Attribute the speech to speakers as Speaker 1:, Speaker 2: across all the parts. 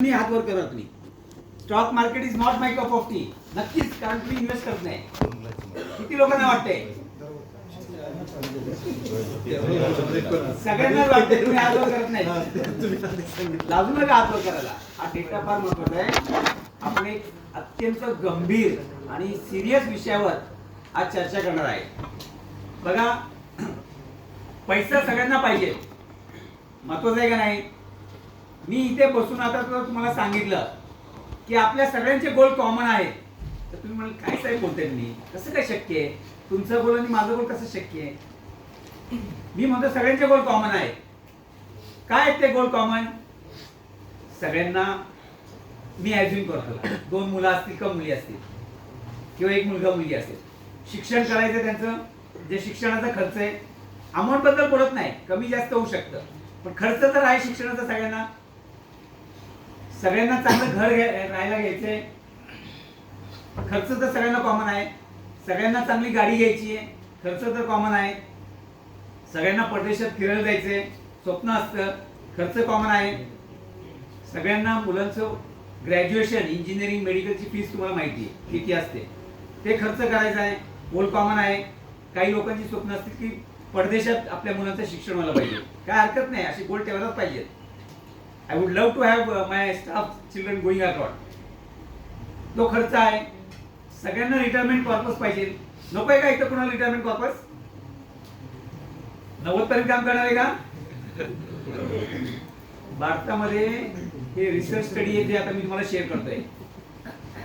Speaker 1: मी हात वर करा तुम्ही. Stock market is not my cup of T. नक्कीच, कारण तुम्ही इन्व्हेस्ट करत नाही. किती लोकांना वाटतंय? सगळ्यांना वाटतंय तुम्ही हात वर करत नाही. लाजू नका हात वर करायला. हा डेटा फार महत्वाचा आहे. आपण एक अत्यंत गंभीर आणि सिरियस विषयावर आज चर्चा करणार आहे. बघा, पैसा सगळ्यांना पाहिजे, महत्वाचं आहे का नाही? मी इथे बसून आता तुम्हाला सांगितलं की आपल्या सगळ्यांचे गोल कॉमन आहेत, तर तुम्ही म्हणाल काय साहेब बोलताय मी, कसं काय शक्य आहे? तुमचं गोल आणि माझं गोल कसं शक्य आहे? मी म्हणतो सगळ्यांचे गोल कॉमन आहेत. काय आहेत ते गोल कॉमन? सगळ्यांना मी ॲज्युम करतो 2 मुलं असतील किंवा मुली असतील किंवा एक मुलगा मुलगी असेल, शिक्षण करायचं, त्यांचं जे शिक्षणाचा खर्च आहे, अमाऊंट बद्दल बोलत नाही, कमी जास्त होऊ शकतं, पण खर्च तर आहे शिक्षणाचा. सगळ्यांना चांगलं घर राहायला घ्यायचंय, खर्च तर सगळ्यांना कॉमन आहे. सगळ्यांना चांगली गाडी घ्यायची आहे, खर्च तर कॉमन आहे. सगळ्यांना परदेशात फिरायला जायचंय, स्वप्न असतं, खर्च कॉमन आहे. सगळ्यांना मुलांचं ग्रॅज्युएशन, इंजिनिअरिंग, मेडिकलची फीस तुम्हाला माहिती आहे किती असते, ते खर्च करायचा आहे, गोल कॉमन आहे. काही लोकांची स्वप्न असतील की परदेशात आपल्या मुलांचं शिक्षण व्हायला पाहिजे, काय हरकत नाही, अशी गोल ठेवायलाच पाहिजे. I would love to have my staff children going abroad, तो खर्च आहे. सगळ्यांना रिटायरमेंट पर्पज पाहिजे, नको आहे का इथं कोणाला रिटायरमेंट पर्पज? 90 पर्यंत काम करणार आहे का? भारतामध्ये हे रिसर्च स्टडी आहे, ते आता मी तुम्हाला शेअर करतोय.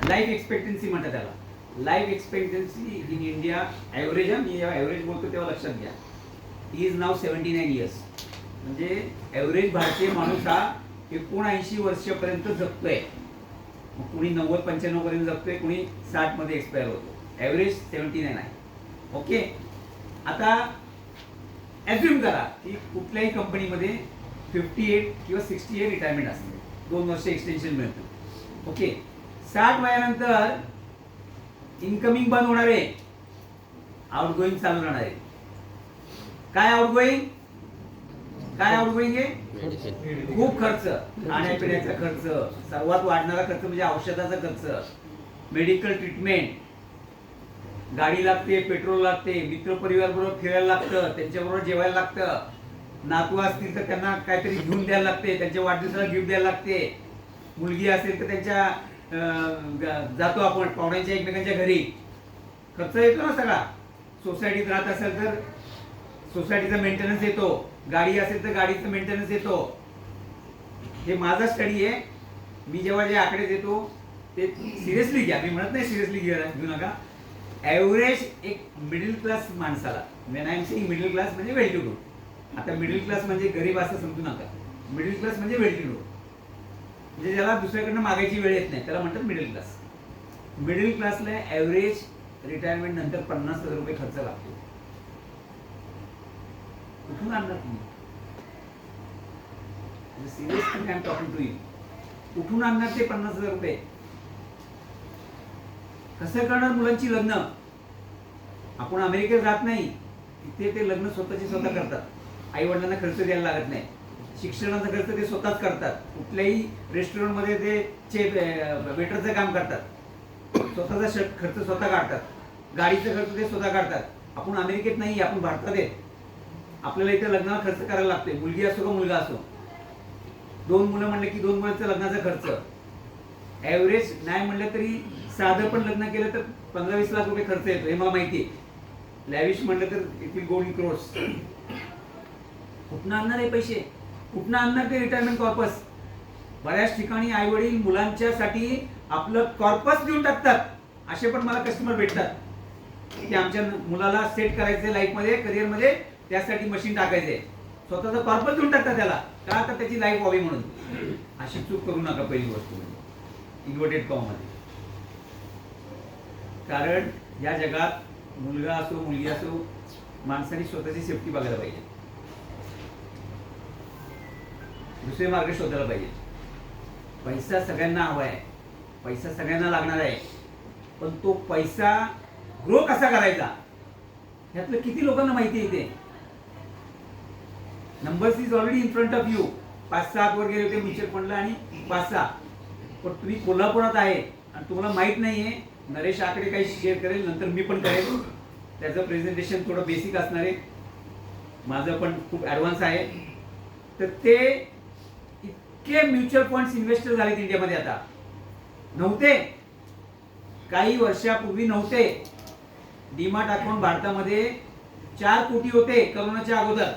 Speaker 1: लाईफ एक्सपेक्टन्सी म्हणतात त्याला. Life expectancy in India average, मी जेव्हा ॲव्हरेज बोलतो तेव्हा लक्षात घ्या, इज नाव 79 इयर्स. म्हणजे ॲव्हरेज भारतीय माणूस हा 79 वर्षापर्यंत जगतोय. मग कुणी 90-95 पर्यंत जगतोय, कुणी 60 मध्ये एक्सपायर होतो. ॲव्हरेज 79 आहे. ओके, आता ॲज्युम करा की कुठल्याही कंपनीमध्ये 58 किंवा 68 रिटायरमेंट असते, 2 वर्ष एक्सटेन्शन मिळतं. ओके, 60 वयानंतर इनकमिंग बंद होणार आहे, आउटगोईंग चालू राहणार आहे. काय आउटगोईंग? काय आउटगोईंग आहे? खूप खर्च, खाण्यापिण्याचा खर्च, सर्वात वाढणारा खर्च म्हणजे औषधाचा खर्च, मेडिकल ट्रीटमेंट, गाडी लागते, पेट्रोल लागते, मित्र परिवार बरोबर फिरायला लागतं, त्यांच्याबरोबर जेवायला लागतं, नातू असतील तर त्यांना काहीतरी घेऊन द्यायला लागते, त्यांच्या वाढदिवसाला गिफ्ट द्यायला लागते, मुलगी असेल तर त्यांच्या जातो आपण पाहुण्यांच्या एकमेकांच्या घरी, खर्च येतो ना सगळा. सोसायटीत राहत असेल तर सोसायटीचा मेंटेनन्स येतो, गाडी असेल तर गाडीचं मेंटेनन्स येतो. हे माझा स्टडी आहे. मी जेव्हा जे आकडे देतो ते सिरियसली घ्या, मी म्हणत नाही सिरियसली घेऊ नका. ॲव्हरेज एक मिडल क्लास माणसाला, when I am saying middle class म्हणजे वेल टू डू, आता मिडल क्लास म्हणजे गरीब असं समजू नका, मिडल क्लास म्हणजे वेल टू डू, म्हणजे ज्याला दुसऱ्याकडनं मागायची वेळ येत नाही त्याला म्हणतात मिडल क्लास. मिडल क्लासला ॲव्हरेज रिटायरमेंट नंतर 50,000 रुपये खर्च लागतो. कुठून आणणार तुम्ही? Seriously I am talking to you. कुठून आणणार ते 50,000 रुपये? कसं करणार मुलांची लग्न? आपण अमेरिकेत राहत नाही, तिथे ते लग्न स्वतःची स्वतः करतात, आई वडिलांना खर्च द्यायला लागत नाही. शिक्षणाचा खर्च ते स्वतःच करतात, कुठल्याही रेस्टॉरंटमध्ये ते वेटरचं काम करतात, स्वतःचा खर्च स्वतः काढतात, गाडीचा खर्च ते स्वतः काढतात. आपण अमेरिकेत नाही, आपण भारतात आहे. आपल्याला इथे लग्नाला खर्च करायला लागतोय, मुलगी असो का मुलगा असो. 2 मुलं म्हणलं की 2 मुलांचा लग्नाचा खर्च ॲव्हरेज नाही म्हणलं तरी साधं पण लग्न केलं तर 15-20 लाख रुपये खर्च येतो, हे मला माहिती आहे. लॅविश म्हणलं तर it will go in crores. कुठनं आणणार हे पैसे? कुठनं आणणार ते रिटायरमेंट कॉर्पस? बऱ्याच ठिकाणी आई वडील मुलांच्यासाठी आपलं कॉर्पस देऊन टाकतात. असे पण मला कस्टमर भेटतात की आमच्या मुलाला सेट करायचंय लाईफमध्ये, करिअरमध्ये, त्यासाठी मशीन टाकायचंय, स्वतःचा कॉर्पस देऊन टाकतात त्याला, का तर त्याची लाईफ व्हावी म्हणून. अशी चूक करू नका. पहिली गोष्ट म्हणजे इन्व्हर्टेड कॉममध्ये, कारण या जगात मुलगा असो मुलगी असो, माणसाने स्वतःची सेफ्टी बघायला पाहिजे, दुसरे मार्ग शोधायला पाहिजे. पैसा सगळ्यांना हवा आहे, पैसा सगळ्यांना लागणार आहे, पण तो पैसा ग्रो कसा करायचा ह्यातलं किती लोकांना माहिती आहे? ते numbers is already in front of you. 5-6 वर गेले होते म्युच्युअल फंडला आणि 5-6 पण तुम्ही कोल्हापुरात आहे आणि तुम्हाला माहीत नाही आहे, नरेश आकडे काही शेअर करेल, नंतर मी पण करेल. त्याचं प्रेझेंटेशन थोडं बेसिक असणार आहे, माझं पण खूप ॲडव्हान्स आहे. तर ते इतके म्युच्युअल फंड्स इन्व्हेस्टर झालेत इंडियामध्ये आता, नव्हते काही वर्षापूर्वी नव्हते. डीमार्ट अकाउंट भारतामध्ये 4 कोटी होते करोनाच्या अगोदर.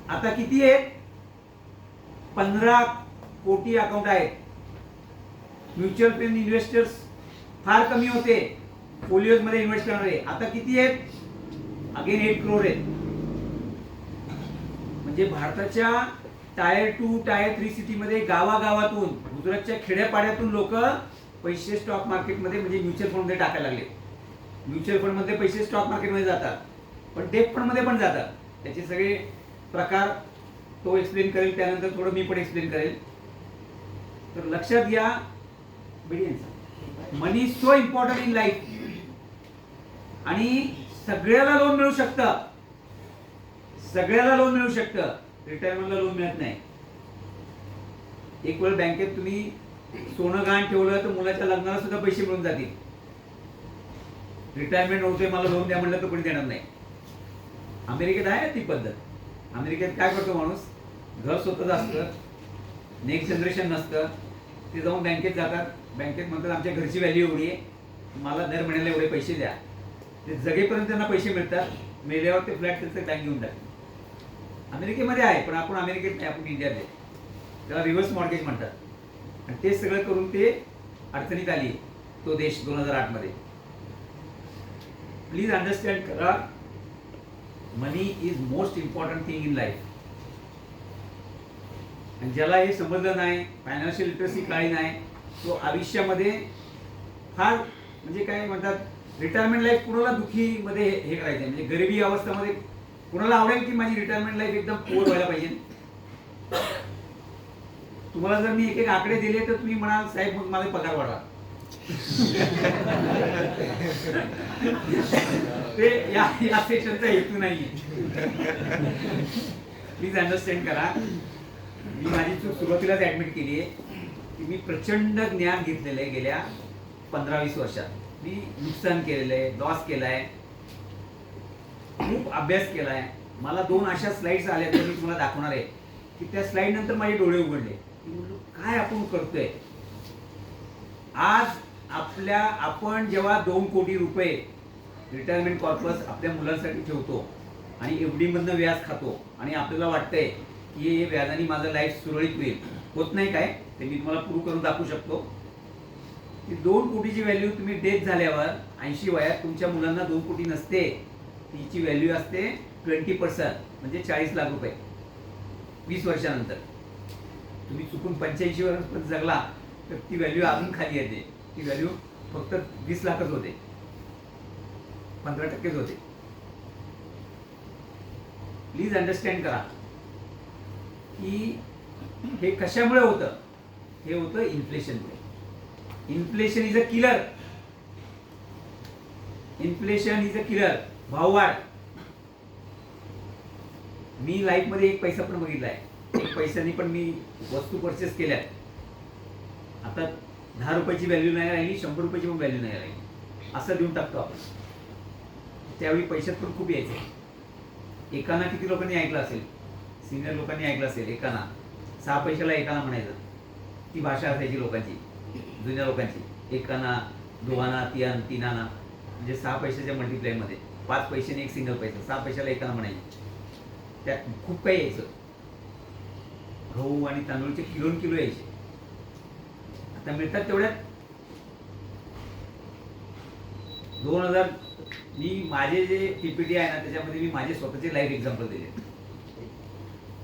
Speaker 1: आता किती आहेत? 15 कोटी अकाउंट आहेत. म्युच्युअल फंड इन्व्हेस्टर्स फार कमी होते फोलिओज मध्ये इन्व्हेस्ट करणारे. आता किती आहेत? अगेन 8 करोड आहेत. म्हणजे भारताच्या टायर 2 टायर 3 सिटीमध्ये गावागावातून, गुजरातच्या खेड्यापाड्यातून लोक पैसे स्टॉक मार्केटमध्ये म्हणजे म्युच्युअल फंड मध्ये टाकायला लागले. म्युच्युअल फंड मध्ये पैसे स्टॉक मार्केटमध्ये जातात, पण डेट फंड मध्ये पण जातात. त्याचे सगळे प्रकार तो एक्सप्लेन करेल, त्यानंतर थोडं मी पण एक्सप्लेन करेल. तर लक्षात घ्या, money so important in life. आणि सगळ्याला लोन मिळू शकतं, सगळ्याला लोन मिळू शकतं. रिटायरमेंटला लोन मिळत नाही. एक वेळ बँकेत तुम्ही सोनं गहाण ठेवलं तर मुलाच्या लग्नाला सुद्धा पैसे मिळून जातील. रिटायरमेंट होते, मला लोन द्या म्हणलं तर कोणी देणार नाही. अमेरिकेत आहे ना ती पद्धत. अमेरिकेत काय करतो माणूस, घर स्वतःच असतं, नेक्स्ट जनरेशन नसतं, ते जाऊन बँकेत जातात. बँकेत म्हणतात आमच्या घरची व्हॅल्यू एवढी आहे, मला दर महिन्याला एवढे पैसे द्या. ते जगेपर्यंत त्यांना पैसे मिळतात, मेल्यावर ते फ्लॅट त्याचं बँक घेऊन टाकतात. अमेरिकेमध्ये आहे, पण आपण अमेरिकेत नाही, आपण इंडियात आहे. त्याला रिव्हर्स मॉर्गेज म्हणतात. आणि ते सगळं करून ते अडचणीत आली तो देश 2008 मध्ये. प्लीज अंडरस्टँड करा, money is most important thing in life. आणि ज्याला हे समजलं नाही, फायनान्शियल लिटरसी काही नाही, तो आयुष्यामध्ये फार म्हणजे काय म्हणतात, रिटायरमेंट लाईफ कुणाला दुःखी मध्ये हे करायचं, म्हणजे गरिबी अवस्थेमध्ये कुणाला आवडेल की माझी रिटायरमेंट लाईफ एकदम पोर व्हायला पाहिजे. तुम्हाला जर मी एक एक आकडे दिले तर तुम्ही म्हणाल साहेब मग मला पगार वाढवा. ते या सेशनचा हेतू नाहीये. प्लीज अंडरस्टँड करा. मी माझी चूक सुरुवातीलाच ऍडमिट केली आहे की मी प्रचंड ज्ञान घेतलेलं आहे गेल्या 15-20 वर्षात. मी नुकसान केलेलं आहे, लॉस केलाय, खूप अभ्यास केलाय. मला 2 अशा स्लाइड्स आल्या तर मी तुम्हाला दाखवणार आहे की त्या स्लाइड नंतर माझे डोळे उघडले की म्हणलो काय आपण करतोय. आज आपण जेव्हा 2 कोटी रुपये रिटायरमेंट कॉर्पस आपल्या मुलांसाठी ठेवतो आणि एफडी मधनं व्याज खातो आणि आपल्याला वाटतंय की हे व्याजाने माझं लाईफ सुरळीत होईल, होत नाही काय ते मी तुम्हाला प्रूव्ह करून दाखवू शकतो. की 2 कोटीची व्हॅल्यू तुम्ही डेथ झाल्यावर 80 वयात तुमच्या मुलांना 2 कोटी नसते, तिची व्हॅल्यू असते 20%, म्हणजे 40 लाख रुपये. 20 वर्षानंतर तुम्ही चुकून 85 वर्ष जगला तर ती व्हॅल्यू अजून खाली येते. ती व्हॅल्यू फक्त 20 लाखच होते, 15% होते. प्लीज अंडरस्टँड करा की हे कशामुळे होतं. हे होतं इन्फ्लेशनमुळे. Inflation is a killer. Inflation is a killer. भाववाढ. मी लाईफ मध्ये एक पैसा पण बघितलाय, एक पैशानी पण मी वस्तू परचेस केल्यात. आता 10 रुपयाची व्हॅल्यू नाही राहिली, 100 रुपयाची पण व्हॅल्यू नाही राहिली, असं देऊन टाकतो आपण. त्यावेळी पैशात पण खूप यायचे. एकाना किती लोकांनी ऐकलं असेल, सिनियर लोकांनी ऐकलं असेल, एकाना 6 पैशाला एकाना म्हणायचं. ती भाषा असायची लोकांची, जुन्या लोकांची. एकाना, दोघाना, तिनाना, म्हणजे 6 पैशाच्या मल्टिप्लाय मध्ये 5 पैशाने एक सिंगल पैसा, 6 पैशाला एकाना म्हणायचे. त्यात खूप काही यायचं. गहू आणि तांदूळचे किलो यायचे. आता मिळतात तेवढ्यात 2000. मी माझे जे पीपीटी आहे ना त्याच्यामध्ये मी माझे स्वतःचे लाईव्ह एक्झाम्पल दिले,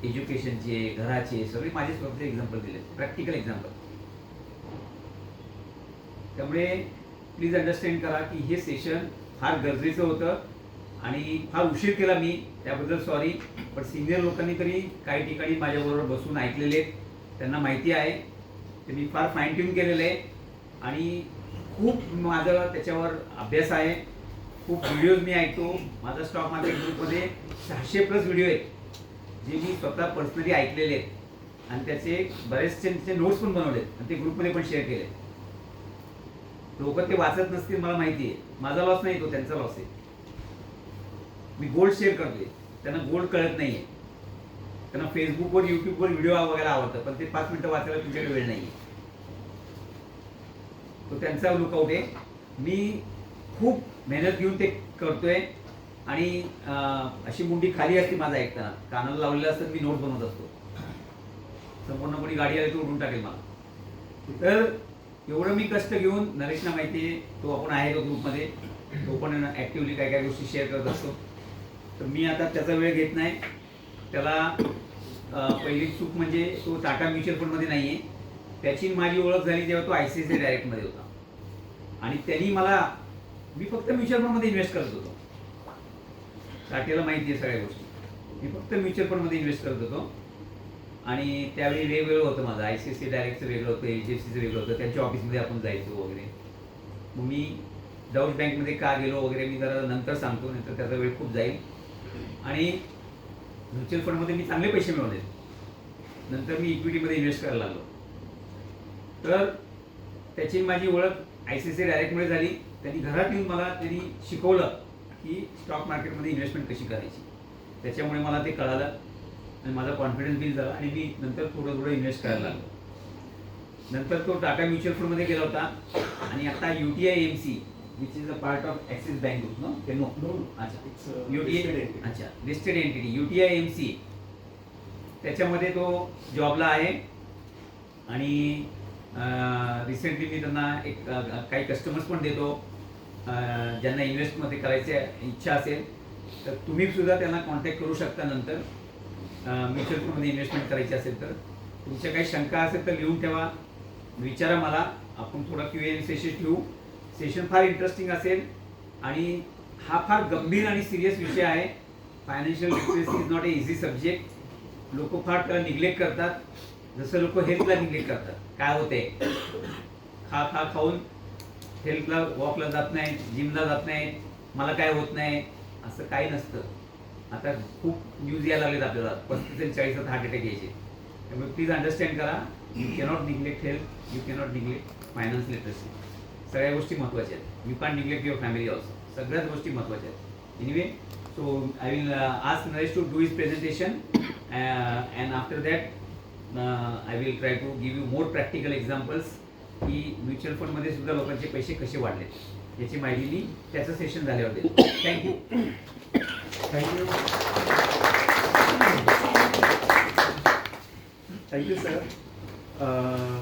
Speaker 1: एज्युकेशनचे, घराचे, सगळे माझे स्वतःचे एक्झाम्पल दिले, प्रॅक्टिकल एक्झाम्पल. त्यामुळे प्लीज अंडरस्टँड करा की हे सेशन फार गरजेचं होतं आणि फार उशीर केला मी, त्याबद्दल सॉरी. पण सिनियर लोकांनी तरी काही ठिकाणी माझ्याबरोबर बसून ऐकलेले, त्यांना माहिती आहे. ते मी फार फाईन ट्यून केलेलं आहे आणि खूप माझं त्याच्यावर अभ्यास आहे. खूप व्हिडिओज मी ऐकतो. माझा स्टॉक मार्केट ग्रुपमध्ये 600+ व्हिडिओ आहेत जे मी स्वतः पर्सनली ऐकलेले आहेत. आणि त्याचे बरेचसे नोट्स पण बनवलेत आणि ते ग्रुपमध्ये पण शेअर केले. लोक ते वाचत नसतील मला माहिती आहे. माझा लॉस नाही, तो त्यांचा लॉस आहे. मी गोल्ड शेअर करतोय, त्यांना गोल्ड कळत नाहीये. त्यांना फेसबुकवर युट्यूबवर व्हिडिओ बघायला आवडतं, पण ते 5 मिनिटं वाचायला तुमच्याकडे वेळ नाही. तो त्यांचा लुकआउट आहे. मी खूप मेहनत घेऊन ते करतोय आणि अशी मुंडी खाली असते माझा ऐकताना, कानाला लावलेलं असतं, मी नोट बनवत असतो. संपूर्ण कोणी गाडी आली तो उडून टाकेल मला. तर एवढं मी कष्ट घेऊन, नरेशना माहिती आहे, तो आपण आहे तो ग्रुपमध्ये, तो पण ॲक्टिव्हली काय काय गोष्टी शेअर करत असतो. तर मी आता त्याचा वेळ घेत नाही. त्याला पहिली चूक म्हणजे तो टाटा म्युच्युअल फंडमध्ये नाही आहे. त्याची माझी ओळख झाली जेव्हा तो ICICI डायरेक्टमध्ये होता आणि त्यांनी मला, मी फक्त म्युच्युअल फंडमध्ये इन्व्हेस्ट करत होतो. टाटाला माहिती आहे सगळ्या गोष्टी. मी फक्त म्युच्युअल फंडमध्ये इन्व्हेस्ट करत होतो आणि त्यावेळी वेगवेगळं होतं माझं. ICICI डायरेक्टचं वेगळं होतं, HDFCचं वेगळं होतं. त्यांच्या ऑफिसमध्ये आपण जायचो वगैरे. मग मी डाउच बँकमध्ये का गेलो वगैरे मी जरा नंतर सांगतो, नंतर त्याचा वेळ खूप जाईल. आणि म्युच्युअल फंडमध्ये मी चांगले पैसे मिळवले. नंतर मी इक्विटीमध्ये इन्व्हेस्ट करायला लागलो. तर त्याची माझी ओळख ICICI डायरेक्टमुळे झाली. त्यांनी घरात येऊन मला त्यांनी शिकवलं की स्टॉक मार्केटमध्ये इन्व्हेस्टमेंट कशी करायची. त्याच्यामुळे मला ते कळालं आणि माझा कॉन्फिडन्स बिल्ड झाला आणि मी नंतर थोडं थोडं इन्व्हेस्ट करायला लागलो. नंतर तो टाटा म्युच्युअल फंडमध्ये गेला होता आणि आता UTI AMC which is a part of Axis bank group. No अच्छा, UTI अच्छा लिस्टेड एंटिटी UTI AMC, त्याच्यामध्ये तो जॉबला आहे. आणि रिसेंटली मी त्यांना एक काही कस्टमर्स पण देतो, ज्यांना इन्व्हेस्टमध्ये करायची इच्छा असेल तर तुम्ही सुद्धा त्यांना कॉन्टॅक्ट करू शकता. नंतर म्युच्युअल फंडमध्ये इन्व्हेस्टमेंट करायची असेल तर तुमच्या काही शंका असेल तर लिहून ठेवा, विचारा मला. आपण थोडा Q&A सेशन ठेवू. सेशन फार इंटरेस्टिंग असेल आणि हा फार गंभीर आणि सिरियस विषय आहे. Financial literacy is not a easy subject. लोक फार त्याला निग्लेक्ट करतात, जसं लोक हेल्थला निग्लेक्ट करतात. काय होते, खाऊन हेल्थला वॉकला जात नाही, जिमला जात नाही, मला काय होत नाही, असं काही नसतं. आता खूप न्यूज यायला लागलेत आपल्याला, 35 आणि 40 हार्ट अटॅक यायचे. त्यामुळे प्लीज अंडरस्टँड करा, you cannot neglect health, you cannot neglect finance literacy. सगळ्या गोष्टी महत्त्वाच्या आहेत. You can neglect your family also. सगळ्याच गोष्टी महत्त्वाच्या आहेत. Anyway, so I will ask Naresh to do his presentation and after that I will try to give you more practical examples की mutual फंडमध्ये सुद्धा लोकांचे पैसे कसे वाढलेत याची माहिती मी त्याचं सेशन झाल्यावर देतो. Thank you.
Speaker 2: Thank you thank you sir.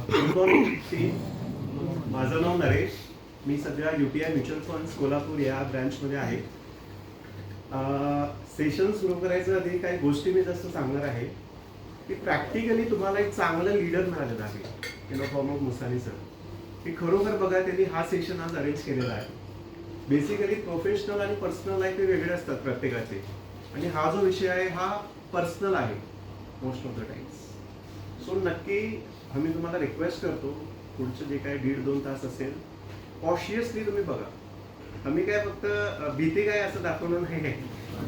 Speaker 2: Good morning team. माझं नाव नरेश. मी सध्या UTI म्युच्युअल फंड्स कोल्हापूर या ब्रँचमध्ये आहे. सेशन सुरू करायच्या आधी काही गोष्टी मी जसं सांगणार आहे की प्रॅक्टिकली तुम्हाला एक चांगलं लीडर मिळालेलं आहे in the form of Musani sir. की खरोखर बघा त्यांनी हा सेशन आज अरेंज केलेला आहे. बेसिकली प्रोफेशनल आणि पर्सनल लाईफ हे वेगळे असतात प्रत्येकाचे, आणि हा जो विषय आहे हा पर्सनल आहे most of the times. So नक्की आम्ही तुम्हाला रिक्वेस्ट करतो पुढचे जे काही 1.5-2 तास असेल कॉशियसली तुम्ही बघा. आम्ही काय फक्त भीती काय असं दाखवलं नाही आहे,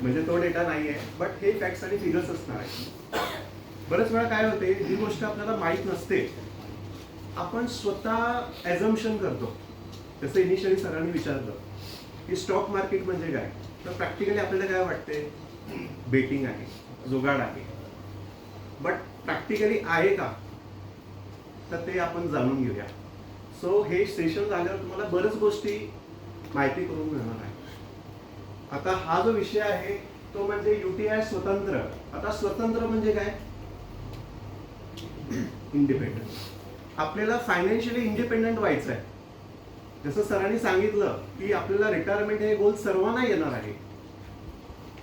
Speaker 2: म्हणजे तो डेटा नाही आहे, बट हे फॅक्ट्स आणि फिगर्स असणार आहे. बरेच वेळा काय होते, ही गोष्ट आपल्याला माहीत नसते, आपण स्वतः ॲझम्पशन करतो. जसं इनिशियली सरांनी विचारलं की स्टॉक मार्केट म्हणजे काय, तर प्रॅक्टिकली आपल्याला काय वाटते, बेटिंग आहे, जुगाड आहे. बट प्रॅक्टिकली आहे का, तर ते आपण जाणून घेऊया. सो हे सेशन झाल्यावर तुम्हाला बऱ्याच गोष्टी माहिती करून मिळणार आहे. आता हा जो विषय आहे तो म्हणजे UTI स्वतंत्र. आता स्वतंत्र म्हणजे काय, इंडिपेंडंट. आपल्याला फायनान्शियली इंडिपेंडंट व्हायचं आहे. जसं सरांनी सांगितलं की आपल्याला रिटायरमेंट हे गोल सर्वांना येणार आहे.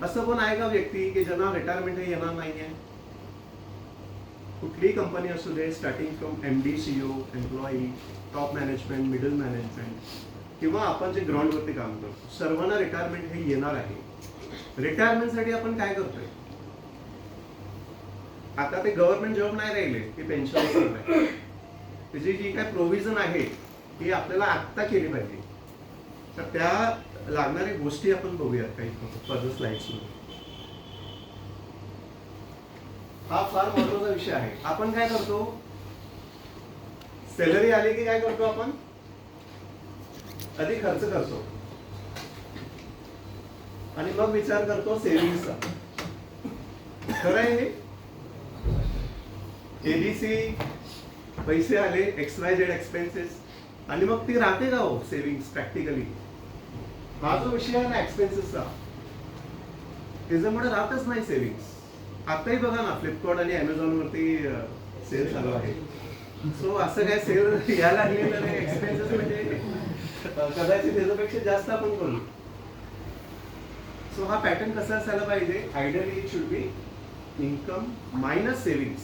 Speaker 2: असं पण आहे का व्यक्ती की ज्यांना रिटायरमेंट हे येणार नाही आहे? कुठलीही कंपनी असू दे, starting from MD, CEO, employee, top management, middle management किंवा आपण जे ग्राउंडवरती काम करतो, सर्वांना रिटायरमेंट हे येणार आहे. रिटायरमेंटसाठी आपण काय करतोय, आता ते गव्हर्नमेंट जॉब नाही राहिले की पेन्शन नाही, त्याची जी काय प्रोव्हिजन आहे ती आपल्याला आत्ता केली पाहिजे. तर त्या लागणाऱ्या गोष्टी आपण बघूयात काही फर्दर स्लाइड्समध्ये. हा फार महत्वाचा विषय आहे. आपण काय करतो, सॅलरी आली की काय करतो आपण, आधी खर्च करतो आणि मग विचार करतो सेव्हिंगचा. खरं आहे हे? एबीसी पैसे आले, XYZ एक्सपेन्सेस, आणि मग ती राहते का हो सेव्हिंग्स प्रॅक्टिकली? हा जो विषय आहे ना एक्सपेन्सेसचा, त्याच्यामुळे राहतच नाही सेव्हिंग्स. आताही बघा ना, फ्लिपकार्ट आणि अमेझॉन वरती सेल चालू आहे. सो असं काय सेल यायला लागलेलं नाही, एक्सपेन्सेस म्हणजे कदाचित त्याच्यापेक्षा जास्त आपण करू. सो हा पॅटर्न कसा असायला पाहिजे, ideally it should B income minus savings.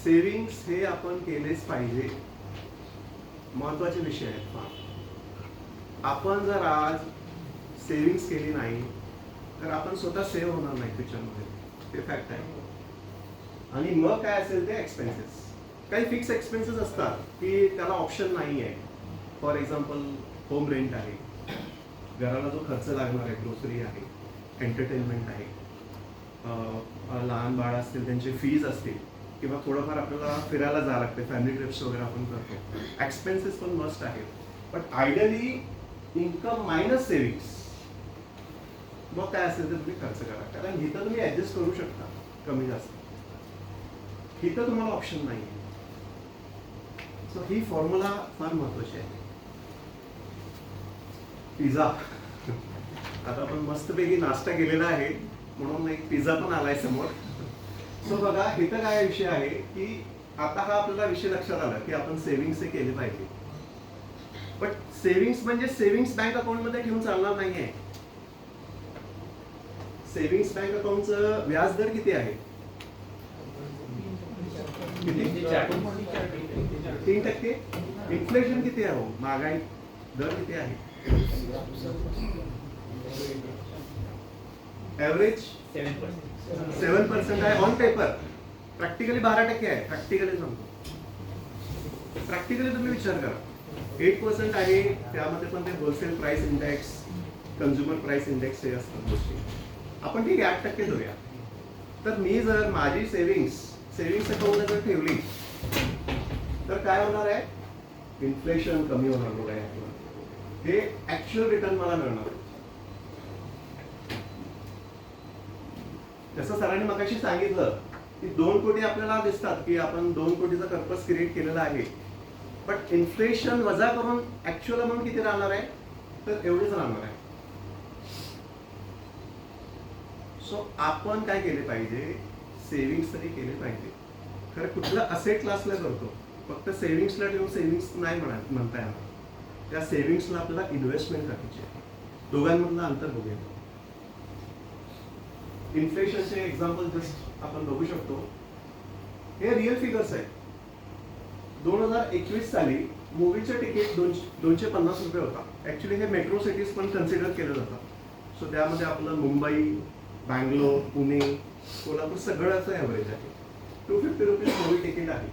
Speaker 2: Savings हे आपण केलेच पाहिजे, महत्वाचे विषय आहेत फार. आपण जर आज सेव्हिंग्स केली नाही तर आपण स्वतः सेव्ह होणार नाही फ्युचरमध्ये, ते फॅक्ट आहे. आणि मग काय असेल ते एक्सपेन्सेस, काही फिक्स एक्सपेन्सेस असतात की त्याला ऑप्शन नाही आहे. फॉर एक्झाम्पल होम रेंट आहे, घराला जो खर्च लागणार आहे, ग्रोसरी आहे, एंटरटेनमेंट आहे, लहान बाळ असतील त्यांचे फीज असतील, किंवा थोडंफार आपल्याला फिरायला जावं लागते, फॅमिली ट्रिप्स वगैरे आपण करतो, एक्सपेन्सेस पण मस्ट आहेत. But ideally income minus savings, मग काय असेल तर तुम्ही खर्च करा. कारण इथं तुम्ही ऍडजस्ट करू शकता कमी जास्त, इथं तुम्हाला ऑप्शन नाही आहे. सो ही फॉर्म्युला फार महत्वाची आहे. पिझ्झा, आता आपण मस्तपैकी नाश्ता केलेला आहे म्हणून एक पिझ्झा पण आलाय समोर. सो बघा इथं काय विषय आहे की आता हा आपल्याला विषय लक्षात आला की आपण सेव्हिंग्स केले पाहिजे. बट सेव्हिंग्स म्हणजे सेव्हिंग्स बँक अकाउंट मध्ये ठेवून चालणार नाहीये. सेव्हिंग्स बँक अकाउंटचं व्याज दर किती आहे? किती? 3%. इन्फ्लेशन किती आहे हो? महागाई दर किती आहे? एव्हरेज 7% आहे ऑन पेपर. प्रॅक्टिकली 12% आहे. प्रॅक्टिकली सांगतो, प्रॅक्टिकली तुम्ही विचार करा. 8% आहे, त्यामध्ये पण ते wholesale price index, consumer price index हे असतात गोष्टी. आपण ठीक आहे 8% धरूया. तर मी जर माझी सेव्हिंग्स अकाउंट जर ठेवली तर काय होणार आहे? इन्फ्लेशन कमी होणार बघा यातून. हे ऍक्च्युअल रिटर्न मला मिळणार आहे. जसं सरांनी मगाशी सांगितलं की 2 कोटी आपल्याला दिसतात की आपण 2 कोटीचा कर्पस क्रिएट केलेला आहे. बट इन्फ्लेशन वजा करून ऍक्च्युअल अमाऊंट किती राहणार आहे? तर एवढेच राहणार आहे. सो आपण काय केले पाहिजे? सेव्हिंग्स तरी केले पाहिजे. खरं कुठल्या असेट क्लासला करतो, फक्त सेव्हिंग्सला ठेवून सेव्हिंग्स नाही म्हणता येणार. त्या सेव्हिंग्सला आपल्याला इन्व्हेस्टमेंट करायची आहे. दोघांमधलं अंतर बघूया. इन्फ्लेशनचे एक्झाम्पल जस्ट आपण बघू शकतो. हे रिअल फिगर्स आहेत. 2021 साली मूवीचं तिकीट 250 रुपये होता. ऍक्च्युली हे मेट्रो सिटीज पण कन्सिडर केलं जातं. सो त्यामध्ये आपलं मुंबई, बँगलोर, पुणे, कोल्हापूर सगळ्याचं ॲव्हरेज आहे. 250 रुपीज मूवी तिकीट आहे.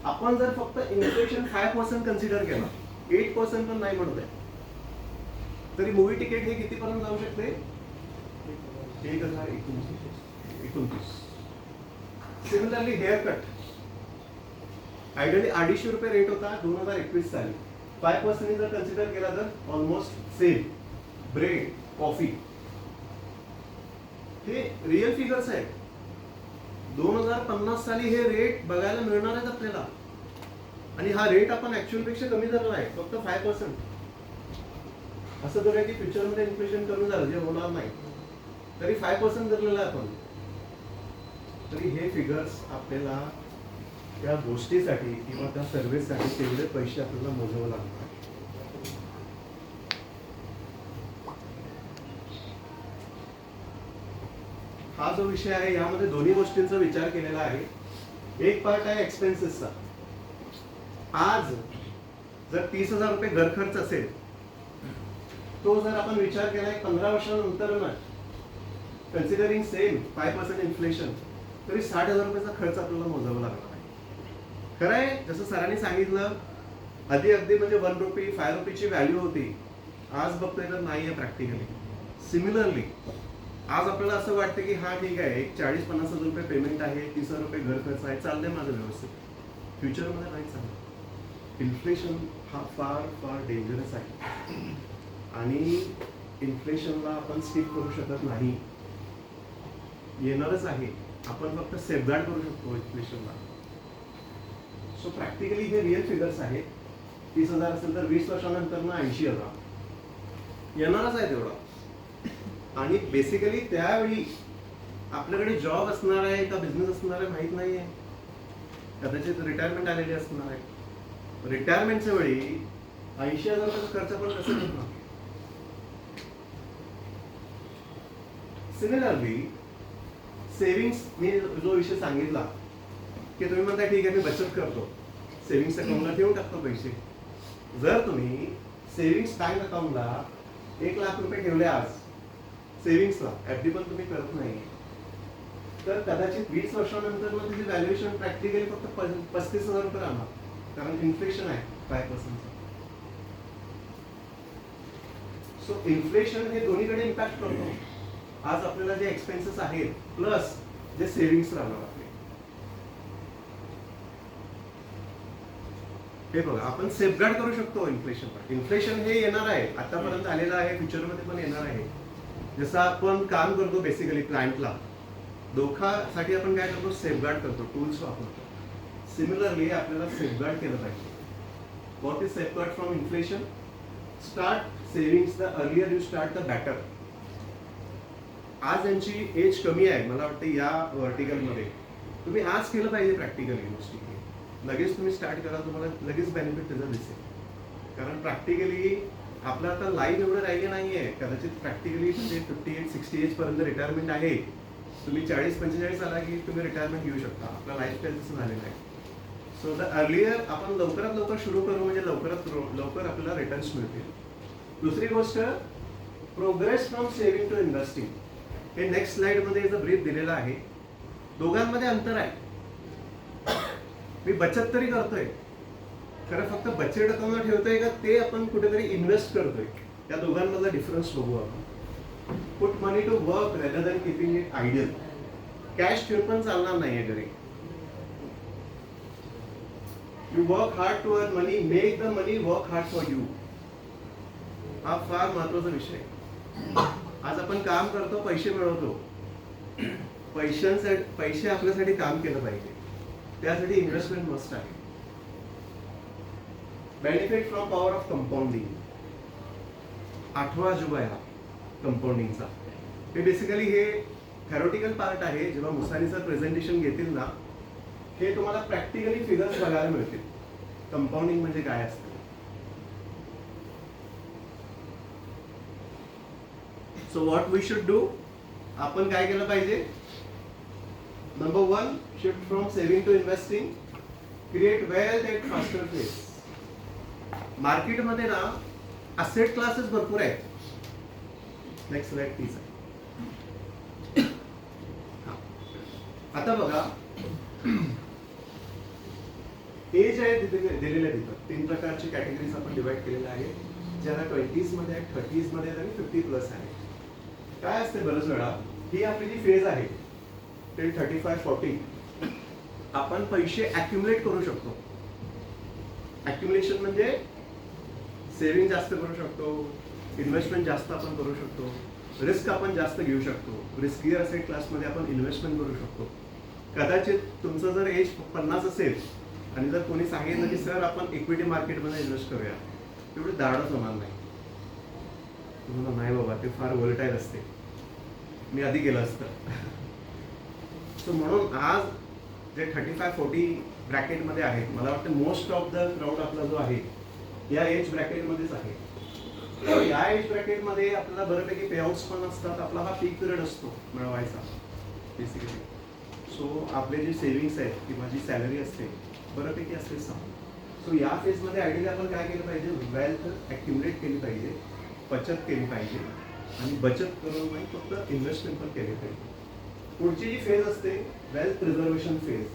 Speaker 2: आपण जर फक्त इन्फ्लेशन 5% कन्सिडर केला, 8% पण नाही म्हणत आहे, तरी मूवी तिकीट हे कितीपर्यंत जाऊ शकते? 1029. सिमिलरली हेअर कट, आयडियली 250 रुपये रेट होता 2021 साली. 5% जर कन्सिडर केला तर ऑलमोस्ट सेम. ब्रेड, कॉफी, हे रिअल फिगर्स आहेत. 2050 साली हे रेट बघायला मिळणार आहेत आपल्याला. आणि हा रेट आपण ऍक्च्युअल पेक्षा कमी झालेला आहे, फक्त 5%. असं धरूया की फ्युचरमध्ये इन्फ्लेशन कमी झालं, जे होणार नाही, तरी 5% धरलेलं आहे आपण. तरी हे फिगर्स आपल्याला त्या गोष्टीसाठी किंवा त्या सर्व्हिससाठी तेवढे पैसे आपल्याला मोजावे लागणार. हा जो विषय आहे यामध्ये दोन्ही गोष्टींचा विचार केलेला आहे. एक पार्ट आहे एक्सपेन्सेसचा. आज जर 30,000 रुपये घर खर्च असेल, तो जर आपण विचार केला 15 वर्षानंतर ना, कन्सिडरिंग सेम 5% इन्फ्लेशन, तरी 60,000 रुपयाचा खर्च आपल्याला मोजावा लागणार आहे. खरं आहे, जसं सरांनी सांगितलं, अगदी म्हणजे 1 रुपी 5 रुपीची व्हॅल्यू होती. आज बघतोय तर नाही आहे प्रॅक्टिकली. सिमिलरली आज आपल्याला असं वाटतं की हा ठीक आहे, एक 40-50 हजार रुपये पेमेंट आहे, 30,000 रुपये घर खर्च आहे, चाललंय माझं व्यवस्थित. फ्युचरमध्ये नाही चाललं. इन्फ्लेशन हा फार फार डेंजरस आहे आणि इन्फ्लेशनला आपण स्किप करू शकत नाही. येणारच आहे, आपण फक्त सेफगार्ड करू शकतो इन्फ्लेशनला. सो प्रॅक्टिकली हे रिअल फिगर्स आहेत. 30,000 असेल तर 20 वर्षानंतर ना 80,000 येणारच आहे तेवढा. आणि बेसिकली त्यावेळी आपल्याकडे जॉब असणार आहे का बिझनेस असणार आहे माहित नाहीये. कदाचित रिटायरमेंट आलेली असणार आहे. रिटायरमेंटच्या वेळी 80,000 रुपयाचा खर्च पण कसं करणार. सिमिलरली सेव्हिंग्स, मी जो विषय सांगितला की तुम्ही म्हणता ठीक आहे मी बचत करतो, सेव्हिंग्स अकाउंटला ठेवून टाकतो पैसे. जर तुम्ही सेव्हिंग्स बँक अकाउंटला 1 लाख रुपये ठेवले आज सेव्हिंग्सला, एफडी पण तुम्ही करत नाही, तर कदाचित 20 वर्षानंतर मग तुझी व्हॅल्युएशन प्रॅक्टिकली फक्त 35,000 रुपये राहणार, कारण इन्फ्लेशन आहे 5%. सो इन्फ्लेशन हे दोन्हीकडे इम्पॅक्ट करतो. आज आपल्याला जे एक्सपेन्सेस आहेत प्लस जे सेव्हिंग्स राहणार आपले. हे बघा, आपण सेफगार्ड करू शकतो इन्फ्लेशनला. इन्फ्लेशन हे येणार आहे, आतापर्यंत आलेलं आहे, फ्युचरमध्ये पण येणार आहे. जसं आपण काम करतो बेसिकली प्लांटला, धोकासाठी आपण काय करतो, सेफगार्ड करतो, टूल्स वापरतो. सिमिलरली आपल्याला सेफगार्ड केलं पाहिजे. What is safeguard from inflation? Start savings, the earlier you start the better. आज यांची एज कमी आहे, मला वाटतं या व्हर्टिकलमध्ये तुम्ही आज केलं पाहिजे प्रॅक्टिकली गोष्टी. लगेच तुम्ही स्टार्ट करा, तुम्हाला लगेच बेनिफिट त्याचा दिसेल. कारण प्रॅक्टिकली आपलं आता लाईफ एवढं राहिलं नाहीये. कदाचित प्रॅक्टिकली 58-60 एज पर्यंत रिटायरमेंट आहे. तुम्ही 40-45 आला की तुम्ही रिटायरमेंट घेऊ शकता. आपला लाईफस्टाईल तसं झालेलं आहे. सो द अर्लियर आपण लवकरात लवकर सुरू करू, म्हणजे लवकरात लवकर आपल्याला रिटर्न्स मिळतील. दुसरी गोष्ट, progress from saving to investing. हे नेक्स्ट स्लाइडमध्ये याचं ब्रीफ दिलेलं आहे. दोघांमध्ये अंतर आहे. मी बचत तरी करतोय, खरं फक्त बचत अकाउंटला ठेवतोय का ते आपण कुठेतरी इन्व्हेस्ट करतोय, या दोघांमधला डिफरन्स बघू आपण. Put money to work rather than keeping it ideal. Cash ठेवून पण चालणार नाहीये घरी. You work hard to earn money, make the money work hard for you. हा फार महत्वाचा विषय. आज आपण काम करतो, पैसे मिळवतो, पैसे आपल्यासाठी काम केलं पाहिजे, त्यासाठी इन्व्हेस्टमेंट मस्ट आहे. Benefit from power of compounding. 8वा अजूबा आहे हा कंपाऊंडिंगचा. हे बेसिकली हे थेरोटिकल पार्ट आहे. जेव्हा मुसानी सर प्रेझेंटेशन घेतील ना, हे तुम्हाला प्रॅक्टिकली फिगर्स बघायला मिळतील. कंपाऊंडिंग म्हणजे काय असतं. So what we should do, आपण काय केलं पाहिजे. Number 1, shift from saving to investing, create wealth at faster pace. मार्केटमध्ये ना असेट क्लासेस भरपूर आहेत. Next slide please. आता बघा, एज आहे तिथे दिलेलं आहे. तिथं 3 प्रकारची कॅटेगरीज आपण डिवाइड केलेल्या आहे, ज्याला 20s मध्ये आहेत, 30s मध्ये आहेत आणि 50+ आहे. काय असते बरेच वेळा, ही आपली जी फेज आहे टिल 35-40, आपण पैसे अॅक्युमुलेट करू शकतो. अॅक्युमुलेशन म्हणजे सेव्हिंग जास्त करू शकतो, इन्व्हेस्टमेंट जास्त आपण करू शकतो, रिस्क आपण जास्त घेऊ शकतो. रिस्कियर असेट क्लासमध्ये आपण इन्व्हेस्टमेंट करू शकतो. कदाचित तुमचं जर एज 50 असेल आणि जर कोणी सांगितलं की सर आपण इक्विटी मार्केटमध्ये इन्व्हेस्ट करूया, तेवढे धाडच होणार नाही. तुम्हाला नाही बाबा, ते फार व्होलेटाईल असते, मी आधी केलं असतं. सो म्हणून आज जे 35-40 ब्रॅकेटमध्ये आहेत, मला वाटतं मोस्ट ऑफ द क्राऊड आपला जो आहे या एज ब्रॅकेटमध्येच आहे. या एज ब्रॅकेटमध्ये आपल्याला बऱ्यापैकी पेआउट्स पण असतात. आपला हा पीक पिरियड असतो मिळवायचा बेसिकली. सो आपले जे सेव्हिंग्स आहेत किंवा जी सॅलरी असते बऱ्यापैकी असते सांग. सो या फेजमध्ये आयडियली आपण काय केलं पाहिजे, वेल्थ ॲक्युमुलेट केली पाहिजे, बचत केली पाहिजे. आणि बचत करून नाही, फक्त इन्व्हेस्टमेंट पण केली पाहिजे. पुढची जी फेज असते वेल्थ प्रिझर्वेशन फेज,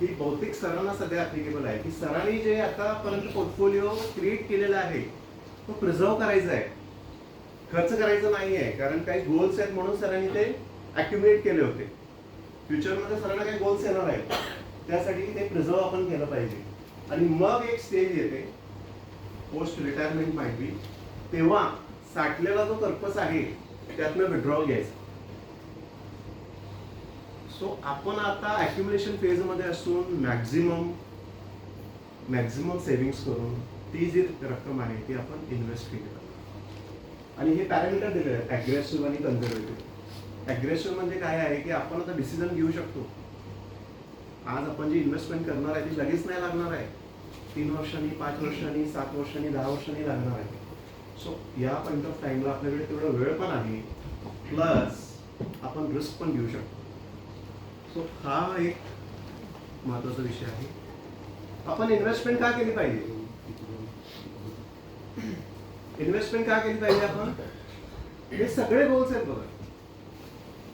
Speaker 2: ही बहुतेक सरांना सध्या ऍप्लिकेबल आहे. की सरांनी जे आतापर्यंत पोर्टफोलिओ क्रिएट केलेला आहे तो प्रिझर्व करायचा आहे. खर्च करायचं नाहीये, कारण काही गोल्स आहेत म्हणून सरांनी ते अक्युमुलेट केले होते. फ्युचरमध्ये सरांना काही गोल्स येणार आहेत, त्यासाठी ते प्रिझर्व आपण केलं पाहिजे. आणि मग एक स्टेज येते पोस्ट रिटायरमेंट माइट बी, तेव्हा साठलेला जो पर्पस आहे त्यातनं विड्रॉल घ्यायचा. सो आपण आता अक्युमुलेशन फेज मध्ये असून मॅक्झिमम सेव्हिंग्स करून ती जी रक्कम आहे ती आपण इन्व्हेस्ट केली पाहिजे. आणि हे पॅरामीटर दिले आहेत, अग्रेसिव्ह आणि कन्झर्वेटिव्ह. अग्रेसिव्ह म्हणजे काय आहे की आपण आता डिसिजन घेऊ शकतो. आज आपण जी इन्व्हेस्टमेंट करणार आहे ती लगेच नाही लागणार आहे, 3 वर्षांनी, 5 वर्षांनी, 7 वर्षांनी, 10 वर्षांनी लागणार आहे. सो या पॉईंट ऑफ टाइमला आपल्याकडे तेवढा वेळ पण आहे, प्लस आपण रिस्क पण घेऊ शकतो. सो हा एक महत्वाचा विषय आहे. आपण इन्व्हेस्टमेंट का केली पाहिजे? इन्व्हेस्टमेंट का केली पाहिजे आपण? हे सगळे गोल्स आहेत बघा.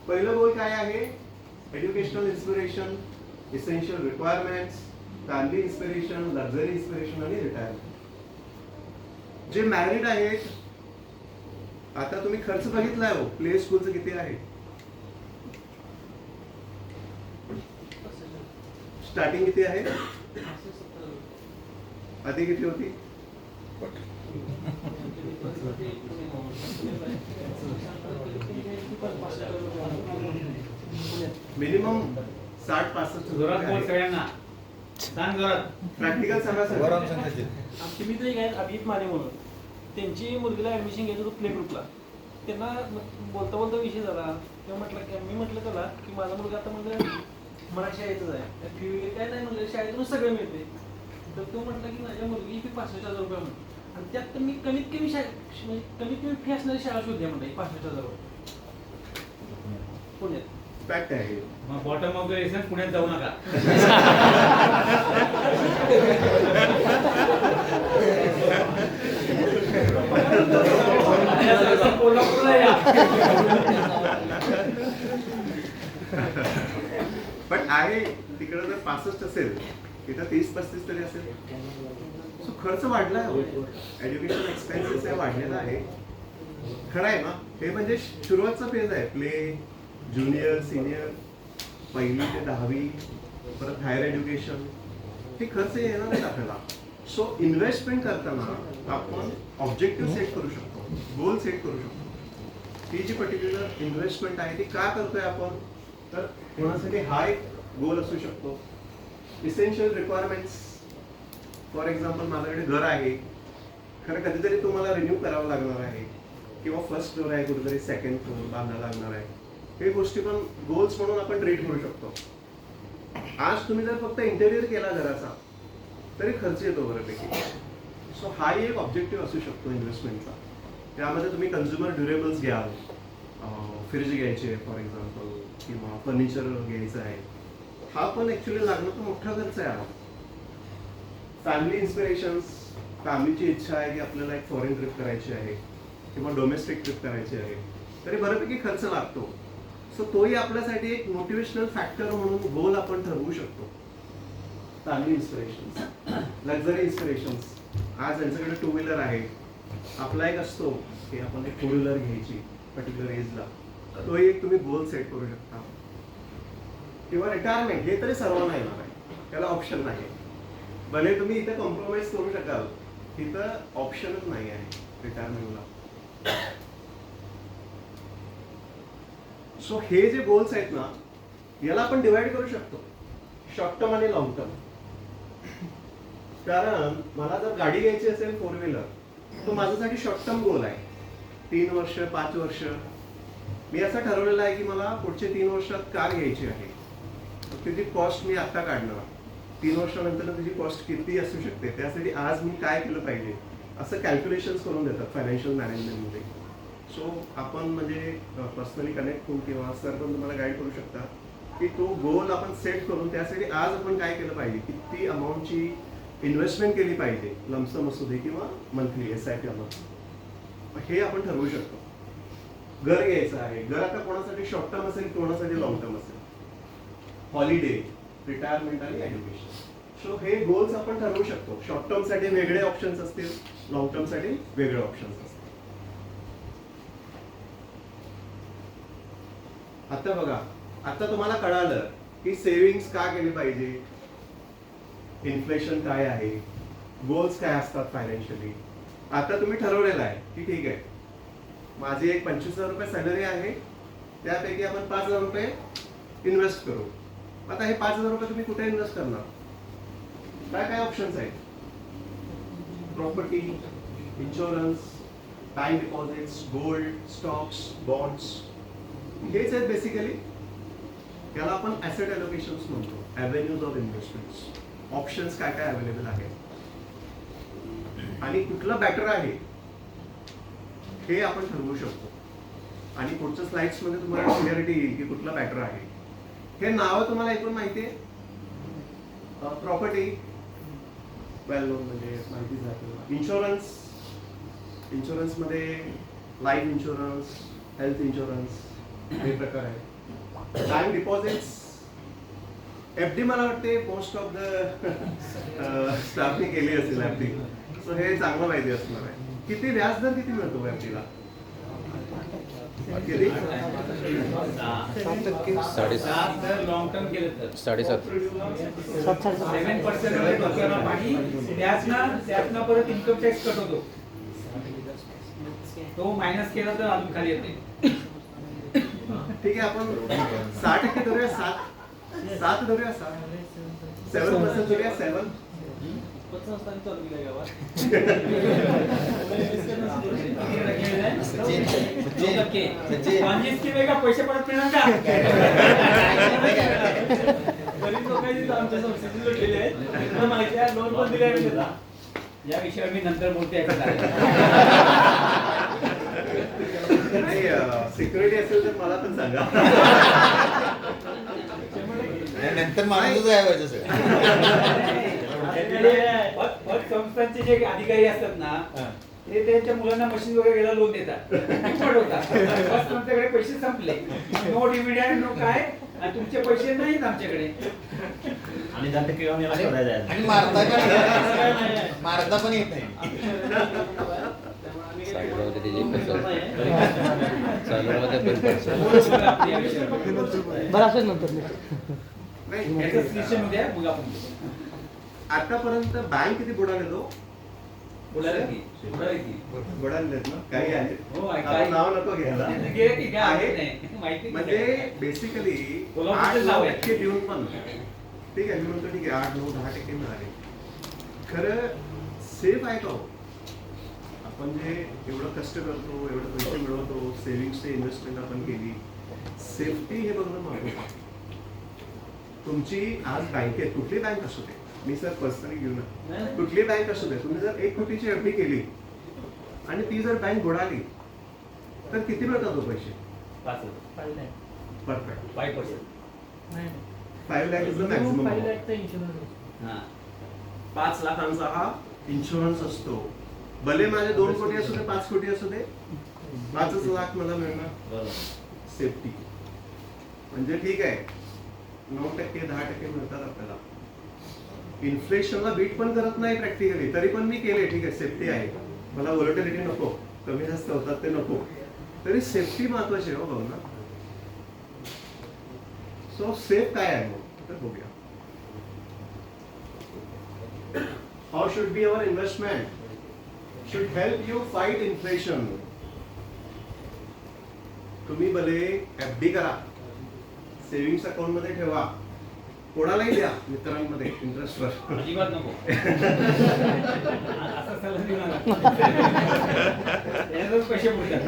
Speaker 2: पहिलं गोल काय आहे? Educational inspiration, essential requirements, family inspiration, luxury inspiration आणि रिटायरमेंट. जे मॅरिड आहेत, आता तुम्ही खर्च बघितलाय हो, प्ले स्कूलचं किती आहे? स्टार्टिंग किती आहे? आधी किती होती? मिनिमम 60-65.
Speaker 1: जोरात बोल सगळ्यांना, सांग जोरात.
Speaker 2: प्रॅक्टिकल सांगा सर.
Speaker 3: आमचे मित्र एक आहेत अभिजित माने म्हणून, त्यांची मुलगीला ऍडमिशन घ्यायचं होतं प्ले ग्रुपला. त्यांना बोलता बोलता विषय झाला, तेव्हा म्हटलं, मी म्हटलं त्याला की माझा मुलगा आता म्हणजे मराठी शाळेतच आहे, फी वगैरे काय नाही म्हणलं, शाळेतून सगळं मिळते. तर तो म्हटला की माझ्या मुलगी फी 65,000 रुपये म्हणून, आणि त्यात मी कमीत कमी म्हणजे कमीत कमी फी असणारी शाळा शोधली म्हणते 65,000 रुपये पुण्यात.
Speaker 2: फॅक्ट आहे.
Speaker 1: मग बॉटम ऑफ द एसेन्स, पुण्यात जाऊ नका. कोल्हापूरला या.
Speaker 2: पण आहे तिकडे जर 65 असेल, तिथं 30-35 तरी असेल. सो खर्च वाढला आहे, एज्युकेशन एक्सपेन्सेस हे वाढलेला आहे. खरं आहे ना, हे म्हणजे सुरुवातचा फेज आहे. प्ले, ज्युनियर, सिनियर, 1ली ते 10वी, परत हायर एज्युकेशन, हे खर्च येणार आहेत आपल्याला. सो इन्व्हेस्टमेंट करताना आपण ऑब्जेक्टिव्ह सेट करू शकतो, गोल सेट करू शकतो. ही जी पर्टिक्युलर इन्व्हेस्टमेंट आहे ती का करतोय आपण? तर कोणासाठी हा एक गोल असू शकतो. इसेन्शियल रिक्वायरमेंट्स, फॉर एक्झाम्पल माझ्याकडे घर आहे, खरं कधीतरी तुम्हाला रिन्यू करावं लागणार आहे, किंवा फर्स्ट फ्लोर आहे कुठेतरी, सेकंड फ्लोर बांधायला लागणार आहे. हे गोष्टी पण गोल्स म्हणून आपण ट्रीट करू शकतो. आज तुम्ही जर फक्त इंटेरियर केला घराचा तरी खर्च येतो बऱ्यापैकी. सो हाही एक ऑब्जेक्टिव्ह असू शकतो इन्व्हेस्टमेंटचा. त्यामध्ये तुम्ही कन्झ्युमर ड्युरेबल्स घ्याल, फ्रीज घ्यायची आहे फॉर एक्झाम्पल, किंवा फर्निचर घ्यायचं आहे. हा पण ऍक्च्युली लागणं तर मोठा खर्च आहे. फॅमिली इन्स्पिरेशन्स, फॅमिलीची इच्छा आहे की आपल्याला एक फॉरेन ट्रिप करायची आहे किंवा डोमेस्टिक ट्रिप करायची आहे, तरी बऱ्यापैकी खर्च लागतो. सो तोही आपल्यासाठी एक मोटिवेशनल फॅक्टर म्हणून गोल आपण ठरवू शकतो. फॅमिली इन्स्पिरेशन्स, लक्झरी इन्स्पिरेशन्स, आज यांच्याकडे 2 व्हीलर आहे, आपला एक असतो की आपण एक 4 व्हीलर घ्यायची पर्टिक्युलर एजला, तोही एक तुम्ही गोल सेट करू शकता. किंवा रिटायरमेंट, हे तरी सर्वांना येणार आहे, त्याला ऑप्शन नाही. भले तुम्ही इथे कॉम्प्रोमाइज करू शकाल, तिथं ऑप्शनच नाही आहे रिटायरमेंटला. सो हे जे गोल्स आहेत ना, याला आपण डिवाइड करू शकतो, शॉर्ट टर्म आणि लॉंग टर्म. कारण मला जर गाडी घ्यायची असेल 4 व्हीलर, तो माझ्यासाठी शॉर्ट टर्म गोल आहे. 3 वर्ष, 5 वर्ष मी असं ठरवलेलं आहे की मला पुढचे 3 वर्षात कार घ्यायची आहे. त्याची कॉस्ट मी आत्ता काढणार, 3 वर्षानंतर त्याची कॉस्ट किती असू शकते, त्यासाठी आज मी काय केलं पाहिजे असं कॅल्क्युलेशन्स करून देतात फायनान्शियल मॅनेजमेंटमध्ये. सो आपण म्हणजे पर्सनली कनेक्ट होऊन किंवा सर पण तुम्हाला गाईड करू शकता की तो गोल आपण सेट करून त्यासाठी आज आपण काय केलं पाहिजे, किती अमाऊंटची इन्व्हेस्टमेंट केली पाहिजे, लमसम असू दे किंवा मंथली SIP अमाऊंट, हे आपण ठरवू शकतो. घर घ्यायचं आहे, घर आता कोणासाठी शॉर्ट टर्म असेल, कोणासाठी लॉंग टर्म असेल, हॉलिडे, रिटायरमेंट आणि एज्युकेशन. सो हे गोल्स आपण ठरवू शकतो. शॉर्ट टर्म साठी वेगळे ऑप्शन्स असतील, लॉंग टर्म साठी वेगळे ऑप्शन्स असतील. आता बघा, आता तुम्हाला कळालं की सेव्हिंग्स का केली पाहिजे, इन्फ्लेशन काय आहे, गोल्स काय असतात फायनान्शियली. आता तुम्ही ठरवलेलं आहे की ठीक आहे, माझी एक 25,000 रुपये सॅलरी आहे, त्यापैकी आपण 5,000 रुपये इन्व्हेस्ट करू. आता हे 5,000 रुपये तुम्ही कुठे इन्व्हेस्ट करणार, काय काय ऑप्शन्स आहेत? Property, insurance, bank deposits, gold, stocks, bonds, हेच आहेत बेसिकली. याला आपण ऍसेट अलोकेशन्स म्हणतो, ॲव्हेन्यूज ऑफ इन्व्हेस्टमेंट्स. ऑप्शन्स काय काय अवेलेबल आहेत आणि कुठलं बॅटर आहे हे आपण ठरवू शकतो. आणि पुढच्या स्लाइड्स मध्ये तुम्हाला क्लिअरिटी येईल की कुठलं बॅटर आहे. हे नाव तुम्हाला ऐकून माहिती आहे? प्रॉपर्टी वेल नोन म्हणजे माहितीच आहे. इन्शुरन्स, इन्शुरन्स मध्ये लाईफ इन्शुरन्स, हेल्थ इन्शुरन्स हे प्रकार आहे. बँक डिपॉझिट्स, एफडी मला वाटते मोस्ट ऑफ द स्टाफने केली असेल एफडी, सो हे चांगलं माहिती असणार आहे. किती व्याजदर किती मिळतो एफडीला? किती?
Speaker 1: 7% जर लॉंग टर्म केलं तर
Speaker 4: 7.5
Speaker 1: 7% डोक्याला पाणी. त्यातनं परत इन्कम टॅक्स कट होतो, तो मायनस केला तर अजून खाली येते.
Speaker 2: ठीक आहे, आपण 6% धरूया. 7 धरूया. 7% धरूया. 7
Speaker 3: पतसंस्थांनी चालू केलं गावात.
Speaker 1: पैसे परत मिळणार का?
Speaker 3: गरीब लोकांनी आमच्या संस्थेची जोडलेली आहेत, त्यांना माहिती आहे, लोन पण दिले आहे त्याला.
Speaker 1: या विषयावर मी नंतर बोलते.
Speaker 2: सिक्युरिटी असेल तर मला पण सांगा.
Speaker 5: नंतर माणूसच आहे व्हायचं सगळं.
Speaker 1: संस्थांचे जे अधिकारी असतात ना, ते त्यांच्या मुलांना मशीन वगैरे घ्यायला लोन देतात, बस तुमच्याकडे पैसे संपले, नो डिव्हिडंड नो काय, आणि तुमचे पैसे नाहीत आमच्याकडे.
Speaker 6: आणि जाते किंवा याला शोधायला जायचं.
Speaker 5: आणि मारता पण येत नाही.
Speaker 4: बरं असेल नंतर
Speaker 2: नाही,
Speaker 1: याचं solution उद्या मग आपण
Speaker 2: आतापर्यंत बँक किती बुडाले तो?
Speaker 1: बोलायला की
Speaker 2: बुडालेत ना, काही आहे.
Speaker 1: हो,
Speaker 2: आपण
Speaker 1: काही.
Speaker 2: नाव नको घ्यायला.
Speaker 1: गेले की काय
Speaker 2: आहे.
Speaker 1: नाही माहिती
Speaker 2: म्हणजे बेसिकली
Speaker 1: कोल्हापूरचं नाव आहे.
Speaker 2: 8-9% देऊन पण ठीक आहे, मी म्हणतो ठीक आहे 8-9-10% मिळाले. खरं सेफ आहे का हो? आपण जे एवढं कष्ट करतो, एवढं पैसे मिळवतो, सेव्हिंग्सची इन्व्हेस्टमेंट आपण केली, सेफ्टी हे बघणं महत्त्वाचं आहे. तुमची आज बँकेत कुठली बँक असू दे, मी सर पर्सनली घेऊ ना, कुठली बँक असू दे, तुम्ही जर 1 कोटीची एफडी केली आणि ती जर बँक बुडाली तर किती मिळतात हो पैसे?
Speaker 1: 5%.
Speaker 2: Perfect.
Speaker 1: 5%.
Speaker 2: 5 lakh is the maximum. 5 लाखांचा हा इन्शुरन्स असतो. भले माझे 2 कोटी असू दे, 5 कोटी असू दे, 5 लाख मला मिळणार सेफ्टी. म्हणजे ठीक आहे, 9%, 10% मिळतात आपल्याला. इन्फ्लेशनला बीट पण करत नाही प्रॅक्टिकली, तरी पण मी केले, ठीक आहे सेफ्टी आहे, मला व्होलॅटिलिटी नको, कमी जास्त होतात ते नको, तरी सेफ्टी महत्वाची आहे हो भाऊ ना. सो सेफ काय आहे मग तर बघूया. How should be our investment? Should help you fight inflation. तुम्ही भले एफडी करा, सेव्हिंग्स अकाउंट मध्ये ठेवा, कोणालाही द्या, मित्रांमध्ये इंटरेस्टवर.
Speaker 1: अजिबात नको. असा सल्ला देऊ नका. त्याच्यातच पैसे बुडतात.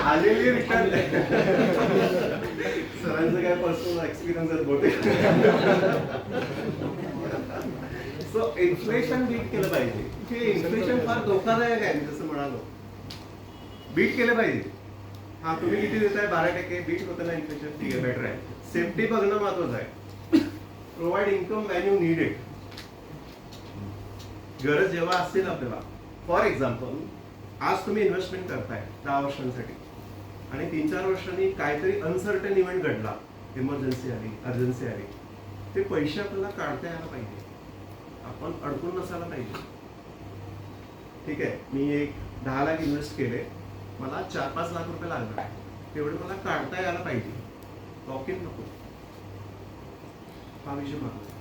Speaker 2: आलेली रिटर्न सरांचं काय पर्सनल एक्सपिरियन्स आहे बहुतेक. सो इन्फ्लेशन बीट केलं पाहिजे. हे इन्फ्लेशन फार धोकादायक आहे, मी जसं म्हणालो, बीट केलं पाहिजे. हा तुम्ही किती देताय? 12% बीट होतं ना इन्फ्लेशन, ठीक आहे, बेटर आहे. सेफ्टी बघणं महत्वाचं आहे. Provide income van you need it. गरज जेव्हा असेल आपल्याला, फॉर एक्झाम्पल आज तुम्ही इन्व्हेस्टमेंट करताय 10 वर्षांसाठी आणि 3-4 वर्षांनी काहीतरी अनसर्टन इव्हेंट घडला, इमर्जन्सी आली, अर्जन्सी आली, ते पैसे आपल्याला काढता यायला पाहिजे, आपण अडकून नसायला पाहिजे. ठीक आहे, मी एक 10 लाख इन्व्हेस्ट केले मला 4-5 लाख रुपये लागणार, तेवढे मला काढता यायला पाहिजे, लॉक इन नको. हा विषय महत्वाचा.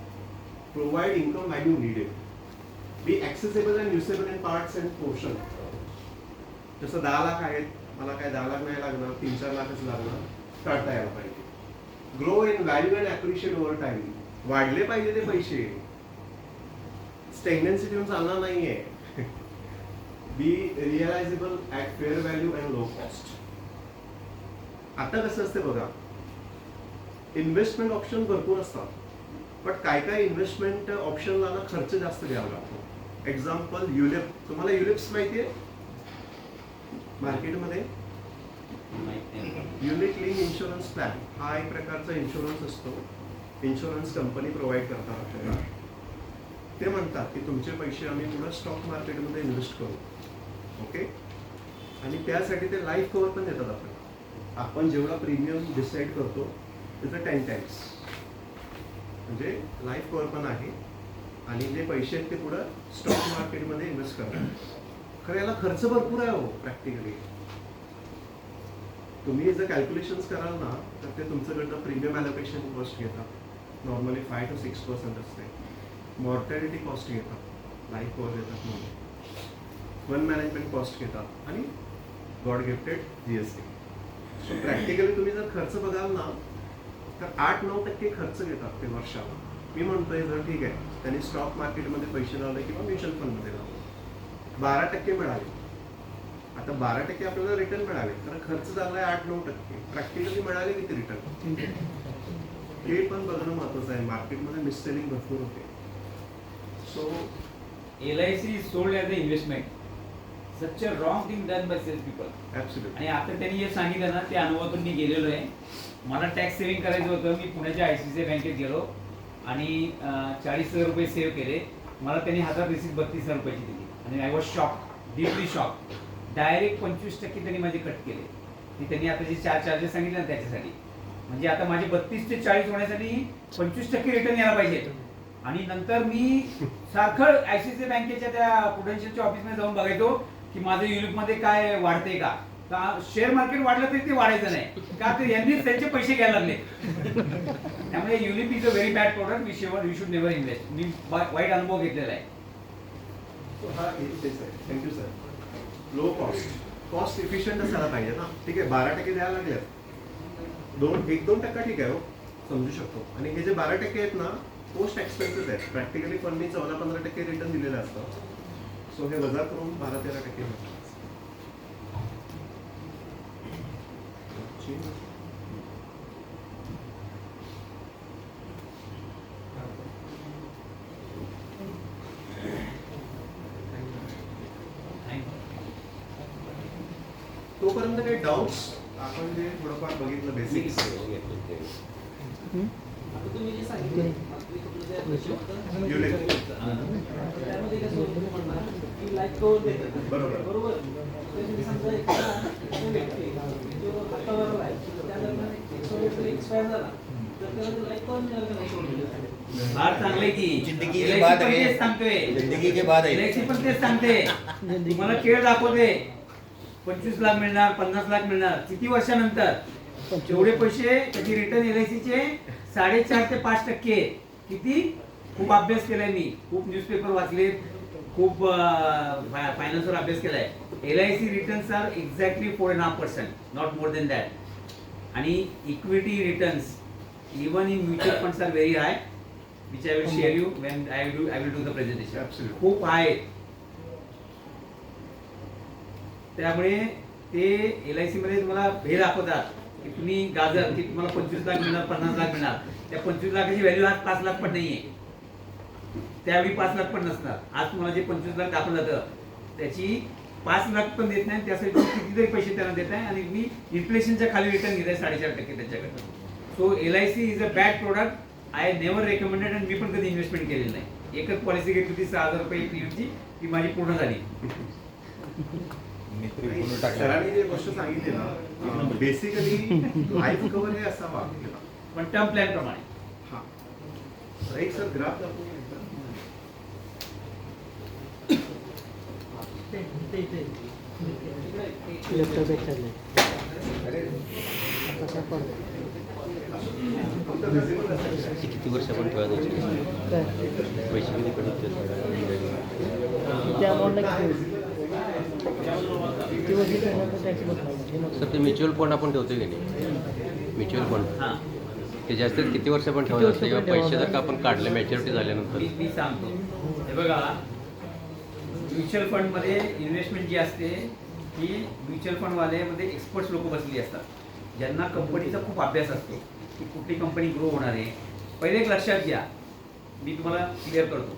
Speaker 2: Provide income value needed, be accessible and usable in parts and portion. जसं 10 लाख आहेत, मला काय 10 लाख नाही लागणार, 3-4 लाखच लागणार, काढता यायला पाहिजे. Grow in value and appreciate over time, वाढले पाहिजे ते पैसे, स्टेग्नन्सी ठेवून चालणार नाहीये. Be realisable at fair value and low cost. आता कसं असते बघा, इन्व्हेस्टमेंट ऑप्शन भरपूर असतात, पण काय काय इन्व्हेस्टमेंट ऑप्शनला ना खर्च जास्त घ्यावा लागतो. Example ULIP. तुम्हाला युलिप्स माहिती आहे मार्केटमध्ये? युनिट लिंक इन्शुरन्स प्लॅन हा एक प्रकारचा इन्शुरन्स असतो, इन्शुरन्स कंपनी प्रोव्हाइड करतात आपल्याला. ते म्हणतात की तुमचे पैसे आम्ही पुढे स्टॉक मार्केटमध्ये इन्व्हेस्ट करू, ओके, आणि त्यासाठी ते लाईफ कव्हर पण देतात आपल्याला. आपण जेवढा प्रीमियम डिसाईड करतो त्याचं 10 टाइम्स, म्हणजे लाईफ कव्हर पण आहे, आणि जे पैसे आहेत ते पुढे स्टॉक मार्केटमध्ये इन्व्हेस्ट करतात. खरं याला खर्च भरपूर आहे हो प्रॅक्टिकली. तुम्ही जर कॅल्क्युलेशन्स कराल ना तर ते तुमच्याकडनं प्रीमियम ॲलोकेशन कॉस्ट घेतात, नॉर्मली 5 to 6% असते. मॉर्टॅलिटी कॉस्ट घेतात, लाईफ कव्हर देतात म्हणून, फंड मॅनेजमेंट कॉस्ट घेतात, आणि God gifted GST. So practically तुम्ही जर खर्च बघाल ना तर 8-9% खर्च घेतात ते वर्षाला. मी म्हणतोय जर ठीक आहे त्यांनी स्टॉक मार्केटमध्ये पैसे लावले किंवा म्युच्युअल फंडमध्ये लावले, 12% मिळाले. आता 12% आपल्याला रिटर्न मिळाले, तर खर्च झालाय 8-9%, प्रॅक्टिकली मिळाले किती रिटर्न हे पण बघणं महत्वाचं आहे. मार्केटमध्ये मिससेलिंग भरपूर होते. So
Speaker 1: LIC is sold as an investment. Such a wrong thing done by sales people.
Speaker 2: Absolutely.
Speaker 1: आणि आता त्यांनी जे सांगितलं ना ते अनुभवातून मी गेलेलो आहे. मला टॅक्स सेव्हिंग करायचं होतं, मी पुण्याच्या ICICI बँकेत गेलो आणि 40,000 रुपये सेव्ह केले. मला त्यांनी हातात रिसीट 32,000 रुपयाची दिली आणि I was shock, deeply shock. Direct 25% त्यांनी माझे कट केले. की त्यांनी आता जे 4 चार्जेस सांगितले ना त्याच्यासाठी, म्हणजे आता माझे 32 ते 40 होण्यासाठी 25% रिटर्न यायला पाहिजे. आणि नंतर मी सारखं ICICI बँकेच्या त्या प्रुडेन्शियलच्या ऑफिसमध्ये जाऊन बघायचो की माझं युनिटमध्ये काय वाढते का. शेअर मार्केट वाढलं तरी ते वाढायचं नाही का, तर यांनीच त्यांचे पैसे घ्यायला लागले. त्यामुळे unit is a very bad product, we should never invest. मी वाईट अनुभव घेतलेला आहे.
Speaker 2: हा तेच आहे. Thank you sir. Low cost efficient असायला पाहिजे ना. ठीक आहे 12% द्यायला लागले, 1-2% ठीक आहे हो, समजू शकतो. आणि हे जे 12% आहेत ना पोस्ट एक्सपेन्सेस आहेत. प्रॅक्टिकली फंडनी 14-15% रिटर्न दिलेलं असतं. सो हे वजा करून 12-13% होतं. तोपर्यंत काही डाऊट्स आपण जे थोडंफार बघितलं बेसिक्स.
Speaker 3: आता तुम्ही जे सांगितलं
Speaker 2: युनिट.
Speaker 3: त्यामध्ये कसं होतं तुम्ही म्हणणार की लाईफ कव्हर देतात,
Speaker 2: बरोबर.
Speaker 3: बरोबर. तर तुम्ही समजा एखादा व्यक्ती जो हातावर आहे त्या दरम्यान एक्सपायर झाला तर त्याला लाईफ कव्हर मिळालं नाही सोडलेलं.
Speaker 1: फार चांगले की
Speaker 5: जिंदगी के
Speaker 1: LIC
Speaker 5: बाद
Speaker 1: पण
Speaker 5: है.
Speaker 1: तेच सांगतोय,
Speaker 5: जिंदगी के बाद है.
Speaker 1: LIC पण तेच सांगते. तुम्हाला खेळ दाखवते 25 लाख मिळणार, 50 लाख मिळणार, किती वर्षानंतर. जेवढे पैसे त्याची रिटर्न LIC चे 4.5 ते 5%. किती खूप अभ्यास केलाय मी, खूप न्यूजपेपर वाचले, खूप फायनान्सवर अभ्यास केलाय. LIC returns are exactly 4.5%, not more than that. आणि equity returns even in mutual funds are very high, which I will share you when I will do the presentation.
Speaker 2: Absolutely.
Speaker 1: खूप हाय. त्यामुळे ते LIC मध्ये तुम्हाला हे दाखवतात की तुम्ही गाजर की तुम्हाला 25 लाख मिळणार, 50 लाख मिळणार. त्या 25 लाखाची व्हॅल्यू आज 5 लाख पण नाहीये, त्यावेळी 5 लाख पण नसणार. आज तुम्हाला जे 25 लाख दाखवलं जातं त्याची 5 लाख पण देत नाही, त्यासाठी कितीतरी पैसे त्यांना देत आहे आणि मी इन्फ्लेशनच्या खाली रिटर्न घेत आहे 4.5% त्याच्याकडनं. So LIC is a bad product. I never recommended आणि मी पण कधी इन्व्हेस्टमेंट केलेली नाही. एकच पॉलिसी घेतली होती 6,000 रुपये प्रीमियमची, ती माझी पूर्ण झाली.
Speaker 2: सरांनी जे गोष्ट सांगितली ना बेसिकली लाईफ कव्हर हे असावा,
Speaker 1: पण टर्म प्लॅन प्रमाणे.
Speaker 2: हा एक सर ग्राफ दाखवून एकदा.
Speaker 4: लॅपटॉप एक चाललंय आता काय पडलं
Speaker 2: फक्त visible असायला.
Speaker 7: किती वर्ष आपण ठेवायचं
Speaker 4: काय
Speaker 7: पैसे किती पडत
Speaker 4: किती अमाऊंटला किती वर्ष ठेवण्याचा टॅक्स बसणार
Speaker 7: सर ते म्युच्युअल फंड आपण ठेवतो की नाही म्युच्युअल फंड
Speaker 1: हां
Speaker 7: ते जास्त किती वर्ष आपण ठेवायचं असतं किंवा पैसे जर का आपण काढले मॅच्युरिटी झाल्यानंतर
Speaker 1: मी सांगतो हे बघा म्युच्युअल फंडमध्ये इन्व्हेस्टमेंट जी असते ही म्युच्युअल फंडवाल्यामध्ये एक्सपर्ट्स लोक बसलेली असतात ज्यांना कंपनीचा खूप अभ्यास असतो की कुठली कंपनी ग्रो होणार आहे. पहिले एक लक्षात घ्या, मी तुम्हाला क्लिअर करतो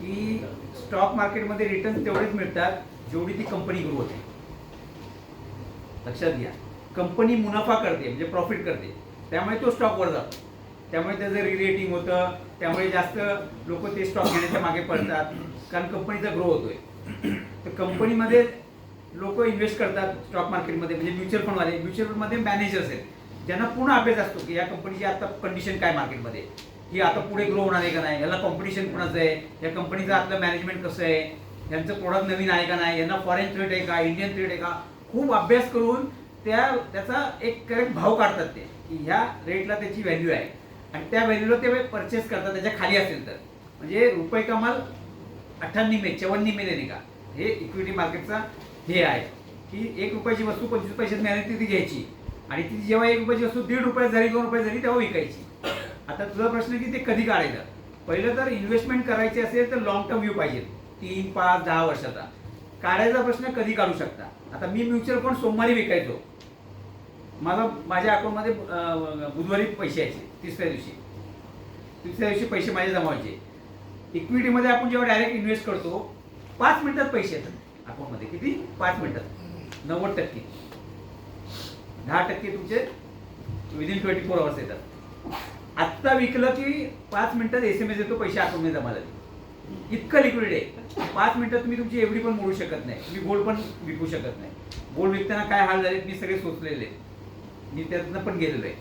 Speaker 1: की स्टॉक मार्केटमध्ये रिटर्न तेवढेच मिळतात जेवढी ती कंपनी ग्रो होते. लक्षात घ्या, कंपनी मुनाफा करते म्हणजे प्रॉफिट करते त्यामुळे तो स्टॉक वर जातो, त्यामुळे त्याचं रिरेटिंग होतं, त्यामुळे जास्त लोक ते स्टॉक घेण्याच्या मागे पडतात कारण कंपनीचा ग्रो होतोय. तर कंपनीमध्ये लोक इन्व्हेस्ट करतात स्टॉक मार्केटमध्ये म्हणजे म्युच्युअल फंडवाले. म्युच्युअल फंडमध्ये मॅनेजर्स आहेत ज्यांना पूर्ण अभ्यास असतो की या कंपनीची आता कंडिशन काय मार्केटमध्ये, की आता पुढे ग्रो होणार आहे का नाही, याला कॉम्पिटिशन कोणाचं आहे, या कंपनीचं आपलं मॅनेजमेंट कसं आहे, यांचं प्रोडक्ट नवीन आहे का नाही, यांना फॉरेन थ्रेट आहे का, इंडियन थ्रेट आहे का, खूप अभ्यास करून त्याचा एक करेक्ट भाव काढतात ते की ह्या रेटला त्याची व्हॅल्यू आहे आणि त्या व्हॅल्यूला ते परचेस करतात त्याच्या खाली असेल तर. म्हणजे रुपये कमाल 58 में 54 में देणे का, हे इक्विटी मार्केटचा हे आहे की 1 रुपयाची वस्तू 25 पैशात मिळाली ती घ्यायची आणि ती जेव्हा 1 रुपयाची वस्तू 1.5 रुपये झाली 2 रुपये झाली तेव्हा विकायची. आता तुझा प्रश्न की ते कधी काढायचं. पहिलं तर इन्व्हेस्टमेंट करायची असेल तर लॉंग टर्म व्ह्यू पाहिजे 3, 5, 10 वर्षाचा. काढायचा प्रश्न कधी काढू शकता. आता मी म्युच्युअल फंड सोमवारी विकायचो, माझ्या अकाउंटमध्ये बुधवारी पैसे यायचे, तिसऱ्या दिवशी पैसे माझे जमावायचे. इक्विटीमध्ये आपण जेव्हा डायरेक्ट इन्व्हेस्ट करतो 5 मिनिटात पैसे येतात अकाउंटमध्ये. किती? 5 मिनिटात 90%. 10% तुमचे विदिन 24 आवर्स येतात. आत्ता विकलं की 5 मिनिटात SMS येतो, पैसे अकाउंटमध्ये जमा झाले. इतकं लिक्विड आहे. 5 मिनिटात तुम्ही तुमची एवढी पण मोडू शकत नाही, तुम्ही गोल्ड पण विकू शकत नाही. गोल्ड विकताना काय हाल झाले मी सगळे सोचलेले, मी त्यातनं पण गेलेलो आहे.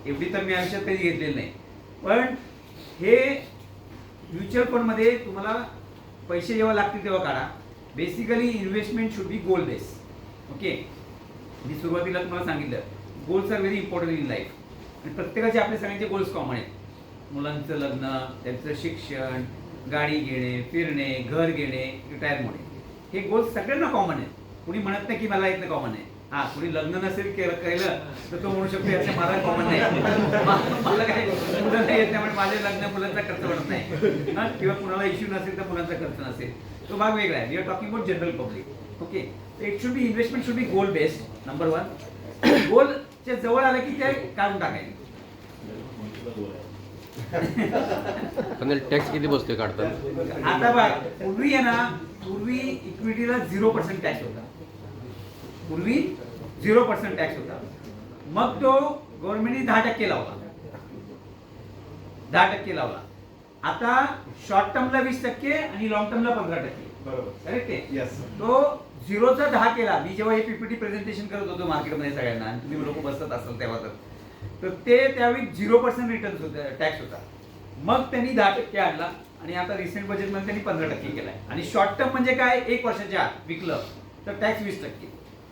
Speaker 1: एवढी तर मी आयुष्यात कधी घेतलेली नाही. पण हे म्युच्युअल फंडमध्ये तुम्हाला पैसे जेव्हा लागतील तेव्हा काढा. Basically investment should be goal base. Okay, मी सुरुवातीला तुम्हाला सांगितलं goals are very important in life. आणि प्रत्येकाचे आपले सगळ्यांचे गोल्स कॉमन आहेत. मुलांचं लग्न, त्यांचं शिक्षण, गाडी घेणे, फिरणे, घर घेणे, रिटायर होणे, हे गोल्स सगळ्यांना कॉमन आहेत. कुणी म्हणत नाही की मला इथनं कॉमन आहे. हा, कुणी लग्न नसेल केलं तर तो म्हणू शकतो याचं मला कॉमन नाही, मला काय मुलं नाही येत त्यामुळे माझे लग्न मुलांचा खर्च बनत नाही, किंवा कुणाला इश्यू नसेल तर मुलांचा खर्च नसेल, तो भाग वेगळा आहे. We are talking about general public. Okay, it should be investment should be goal based. Number 1. गोलच्या जवळ आलं की ते काढून टाकायचे.
Speaker 7: पण टॅक्स किती बसतोय काढताना.
Speaker 1: आता बघ, पूर्वी इक्विटीला 0% टॅक्स होता. पूर्वी 0% टॅक्स होता. मग तो गव्हर्नमेंटने 10% लावला. 10% लावला. आता शॉर्ट टर्मला 20% आणि लॉंग टर्मला 15%.
Speaker 2: बरोबर.
Speaker 1: करेक्ट आहे.
Speaker 2: येस.
Speaker 1: तो 0चा 10 केला. मी जेव्हा हे PPT प्रेझेंटेशन करत होतो मार्केटमध्ये सगळ्यांना, आणि तुम्ही लोक बसत असाल तेव्हा तर ते त्यावेळी 0% रिटर्न होता, टॅक्स होता. मग त्यांनी 10% आणला आणि आता रिसेंट बजेटमध्ये त्यांनी 15% केलाय. आणि शॉर्ट टर्म म्हणजे काय, 1 वर्षाच्या आत विकलं तर टॅक्स 20%.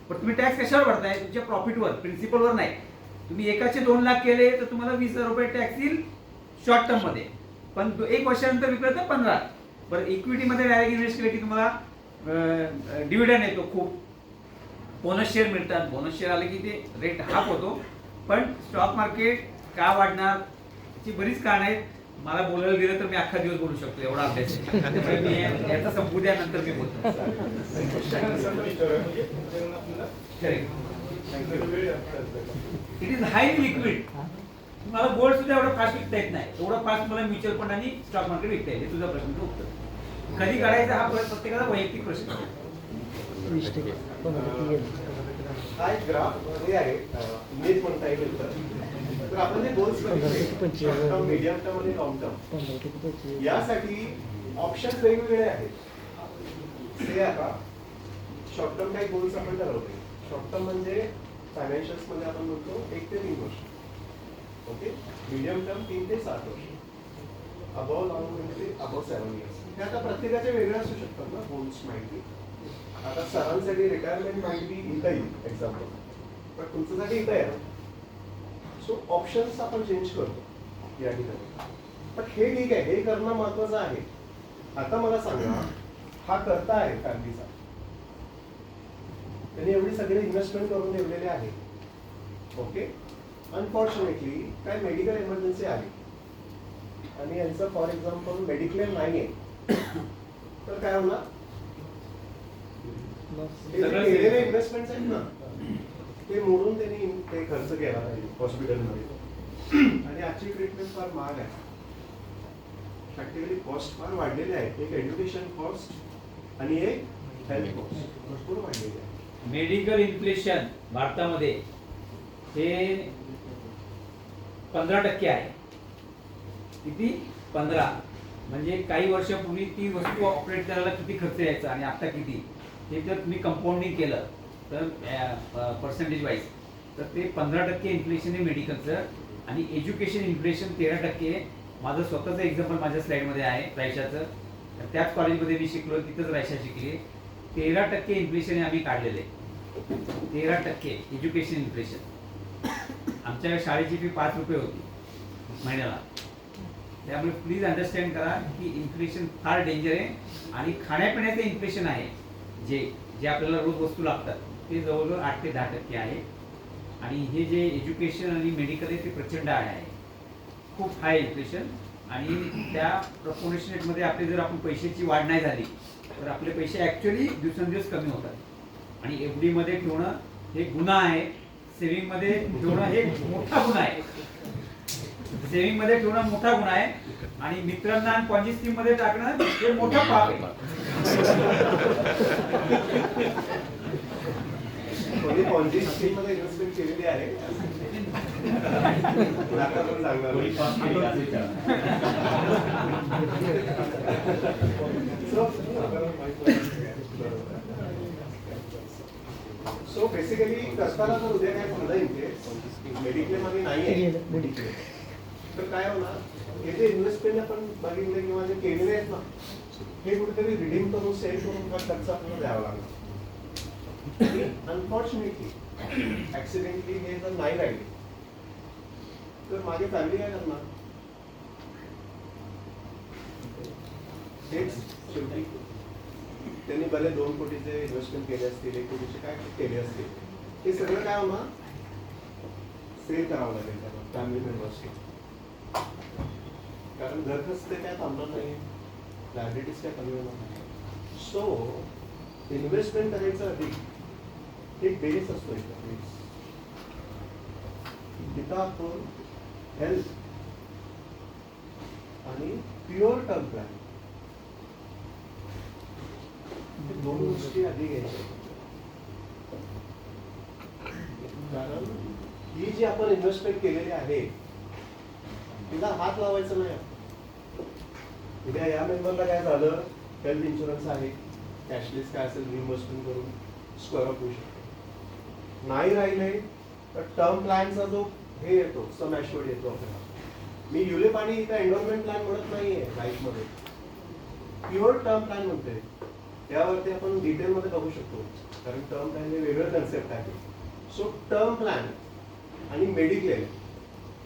Speaker 1: पण तुम्ही टॅक्स कशावर भरताय, तुमच्या प्रॉफिटवर, प्रिन्सिपलवर नाही. तुम्ही एकाचे 2 लाख केले तर तुम्हाला 20,000 रुपये टॅक्स येईल शॉर्ट टर्म मध्ये. पण 1 वर्षानंतर विकलं तर 15. बरं, इक्विटीमध्ये डायरेक्ट इन्व्हेस्ट केले की तुम्हाला डिव्हिडंड येतो, खूप बोनस शेअर मिळतात. बोनस शेअर आले की ते रेट हाफ होतो. पण स्टॉक मार्केट का वाढणार याची बरीच कारणं आहेत. मला बोलायला गेलं तर मी अख्खा दिवस बोलू शकतो, एवढा अभ्यास आहे. त्यामुळे मी याचा संपू द्या, नंतर मी बोलतो. It is highly liquid. तुम्हाला गोल्ड सुद्धा एवढं फास्ट विकता येत नाही, एवढं फास्ट मला म्युच्युअल फंड आणि स्टॉक मार्केट विकता येईल. तुझा प्रश्न उत्तर कधी काढायचा हा प्रत्येकाचा वैयक्तिक प्रश्न आहे.
Speaker 4: 20% 15% गेलं.
Speaker 2: हा एक ग्राफ हे आहे, इमेज म्हणता येईल. तर आपण जे गोल्स बघितले मीडियम टर्म आणि लॉंग टर्म,
Speaker 4: 15%
Speaker 2: यासाठी ऑप्शन वेगवेगळे आहेत. ते आता शॉर्ट टर्म काही गोल्स आपण ठरवले. शॉर्ट टर्म म्हणजे फायनान्शियल्स मध्ये आपण म्हणतो 1 ते 3 वर्ष. ओके, मीडियम टर्म 3 ते 7 वर्ष. अबव लॉंग म्हणजे अबव 7 इयर्स. हे आता प्रत्येकाचे वेगळे असू शकतात ना गोल्स माहिती. आता सरांसाठी रिटायरमेंट माहिती बी इथं येईल एक्झाम्पल, पण तुमच्यासाठी इथं आहे. सो ऑप्शन्स आपण चेंज करतो या ठिकाणी. पण हे ठीक आहे, हे करणं महत्वाचं आहे. आता मला सांगा, हा करता आहे फॅमिलीचा, त्यांनी एवढी सगळे इन्व्हेस्टमेंट करून ठेवलेले आहे. ओके, अनफॉर्च्युनेटली काय मेडिकल इमर्जन्सी आली आणि यांचं फॉर एक्झाम्पल मेडिक्लेम नाहीये, तर काय होणार? हे जे केलेले इन्व्हेस्टमेंट आहेत ना, ते मोडून त्यांनी ते खर्च केला पाहिजे हॉस्पिटलमध्ये. आणि आजची ट्रीटमेंट फार महाग आहे, प्रॅक्टिकली कॉस्ट फार वाढलेले आहे. एक एज्युकेशन कॉस्ट आणि एक हेल्थ कॉस्ट भरपूर वाढलेली आहे.
Speaker 1: मेडिकल इन्फ्लेशन भारतामध्ये हे 15% आहे. किती? 15. म्हणजे काही वर्षापूर्वी ती वस्तू ऑपरेट करायला किती खर्च यायचा आणि आता किती, हे जर तुम्ही कंपाऊंडिंग केलं तर पर्सेंटेज वाईज तर ते 15% इन्फ्लेशन आहे मेडिकलचं. आणि एज्युकेशन इन्फ्लेशन 13%. माझं स्वतःचं एक्झाम्पल माझ्या स्लाईडमध्ये आहे रायशाचं. त्याच कॉलेजमध्ये मी शिकलो, तिथंच रायशा शिकली. 13% इन्फ्लेशन आम्ही काढलेले. 13% एज्युकेशन इन्फ्लेशन. आमच्या शाळेची फी 5 रुपये होती महिन्याला. त्यामुळे प्लीज अंडरस्टँड करा की इन्फ्लेशन फार डेंजर आहे. आणि खाण्यापिण्याचं इन्फ्लेशन आहे, जे आपल्याला रोज वस्तू लागतात, ते जवळजवळ 8 ते 10% आहे. आणि हे जे एज्युकेशन आणि मेडिकल आहे ते प्रचंड आहे, खूप हाय इन्फ्लेशन. आणि त्या प्रपोर्शनेटमध्ये आपले जर आपण पैशाची वाढ नाही झाली तर आपले पैसे ॲक्च्युअली दिवसेंदिवस कमी होतात. आणि FD मध्ये ठेवणं हे गुन्हा आहे, सेव्हिंग मध्ये ठेवणं हे मोठा गुन्हा आहे. सेव्हिंग मध्ये ठेवणं मोठा गुन्हा आहे आणि मित्रांना आणि पॉन्जी स्कीम मध्ये टाकणं हे मोठं पाप आहे.
Speaker 2: कोणी पॉन्जी स्कीम मध्ये इन्व्हेस्टमेंट केलेली आहे आता पण सांगणार
Speaker 6: कोणी
Speaker 2: नाही.
Speaker 6: cost केली का विचारा.
Speaker 2: सो बेसिकली करताना जर उद्या काय झालं इथे मेडिक्लेम मध्ये नाहीये तर काय होणार, हे जे इन्व्हेस्टमेंट आपण बघितले किंवा जे केलेले आहेत ना, हे कुठेतरी रिडीम करून सेल करून खर्च आपल्याला द्यावा लागणार. अनफॉर्च्युनेटली ऍक्सिडेंटली हे जर नाही राहिले तर माझी फॅमिली काय करणार? हेच शेवटी त्यांनी भले 2 कोटीचे इन्व्हेस्टमेंट केले असतील, 1 कोटीचे काय केले असतील, हे सगळं काय होणार? सेल करावं लागेल त्यांना फॅमिली मेंबर्सला. कारण घर खर्च ते काय थांबणार नाही, लायबिलिटीज काय कमी होणार नाही. सो इन्व्हेस्टमेंट करायचं आधी एक बेस असतो, तिथं आपण हेल्थ आणि प्युअर टर्म प्लॅन दोन गोष्टी आधी घ्यायच्या. कारण ही जी आपण इन्व्हेस्टमेंट केलेली आहे तिला हात लावायचा नाही. उद्या या मेंबरला काय झालं, हेल्थ इन्शुरन्स आहे, कॅशलेस काय असेल रिइन्व्हेस्टमेंट करून स्क्वेअर अप होऊ शकतो. नाही राहिले तर टर्म प्लॅनचा जो हे येतो सम ॲश्युअर्ड येतो आपल्याला. मी युलिप आणि इथं एन्डोर्मेंट प्लॅन म्हणत नाहीये लाईफमध्ये, प्युअर टर्म प्लॅन म्हणते. त्यावरती आपण डिटेलमध्ये बघू शकतो कारण टर्म प्लॅन हे वेगळं कन्सेप्ट आहे. सो टर्म प्लॅन आणि मेडिक्लेम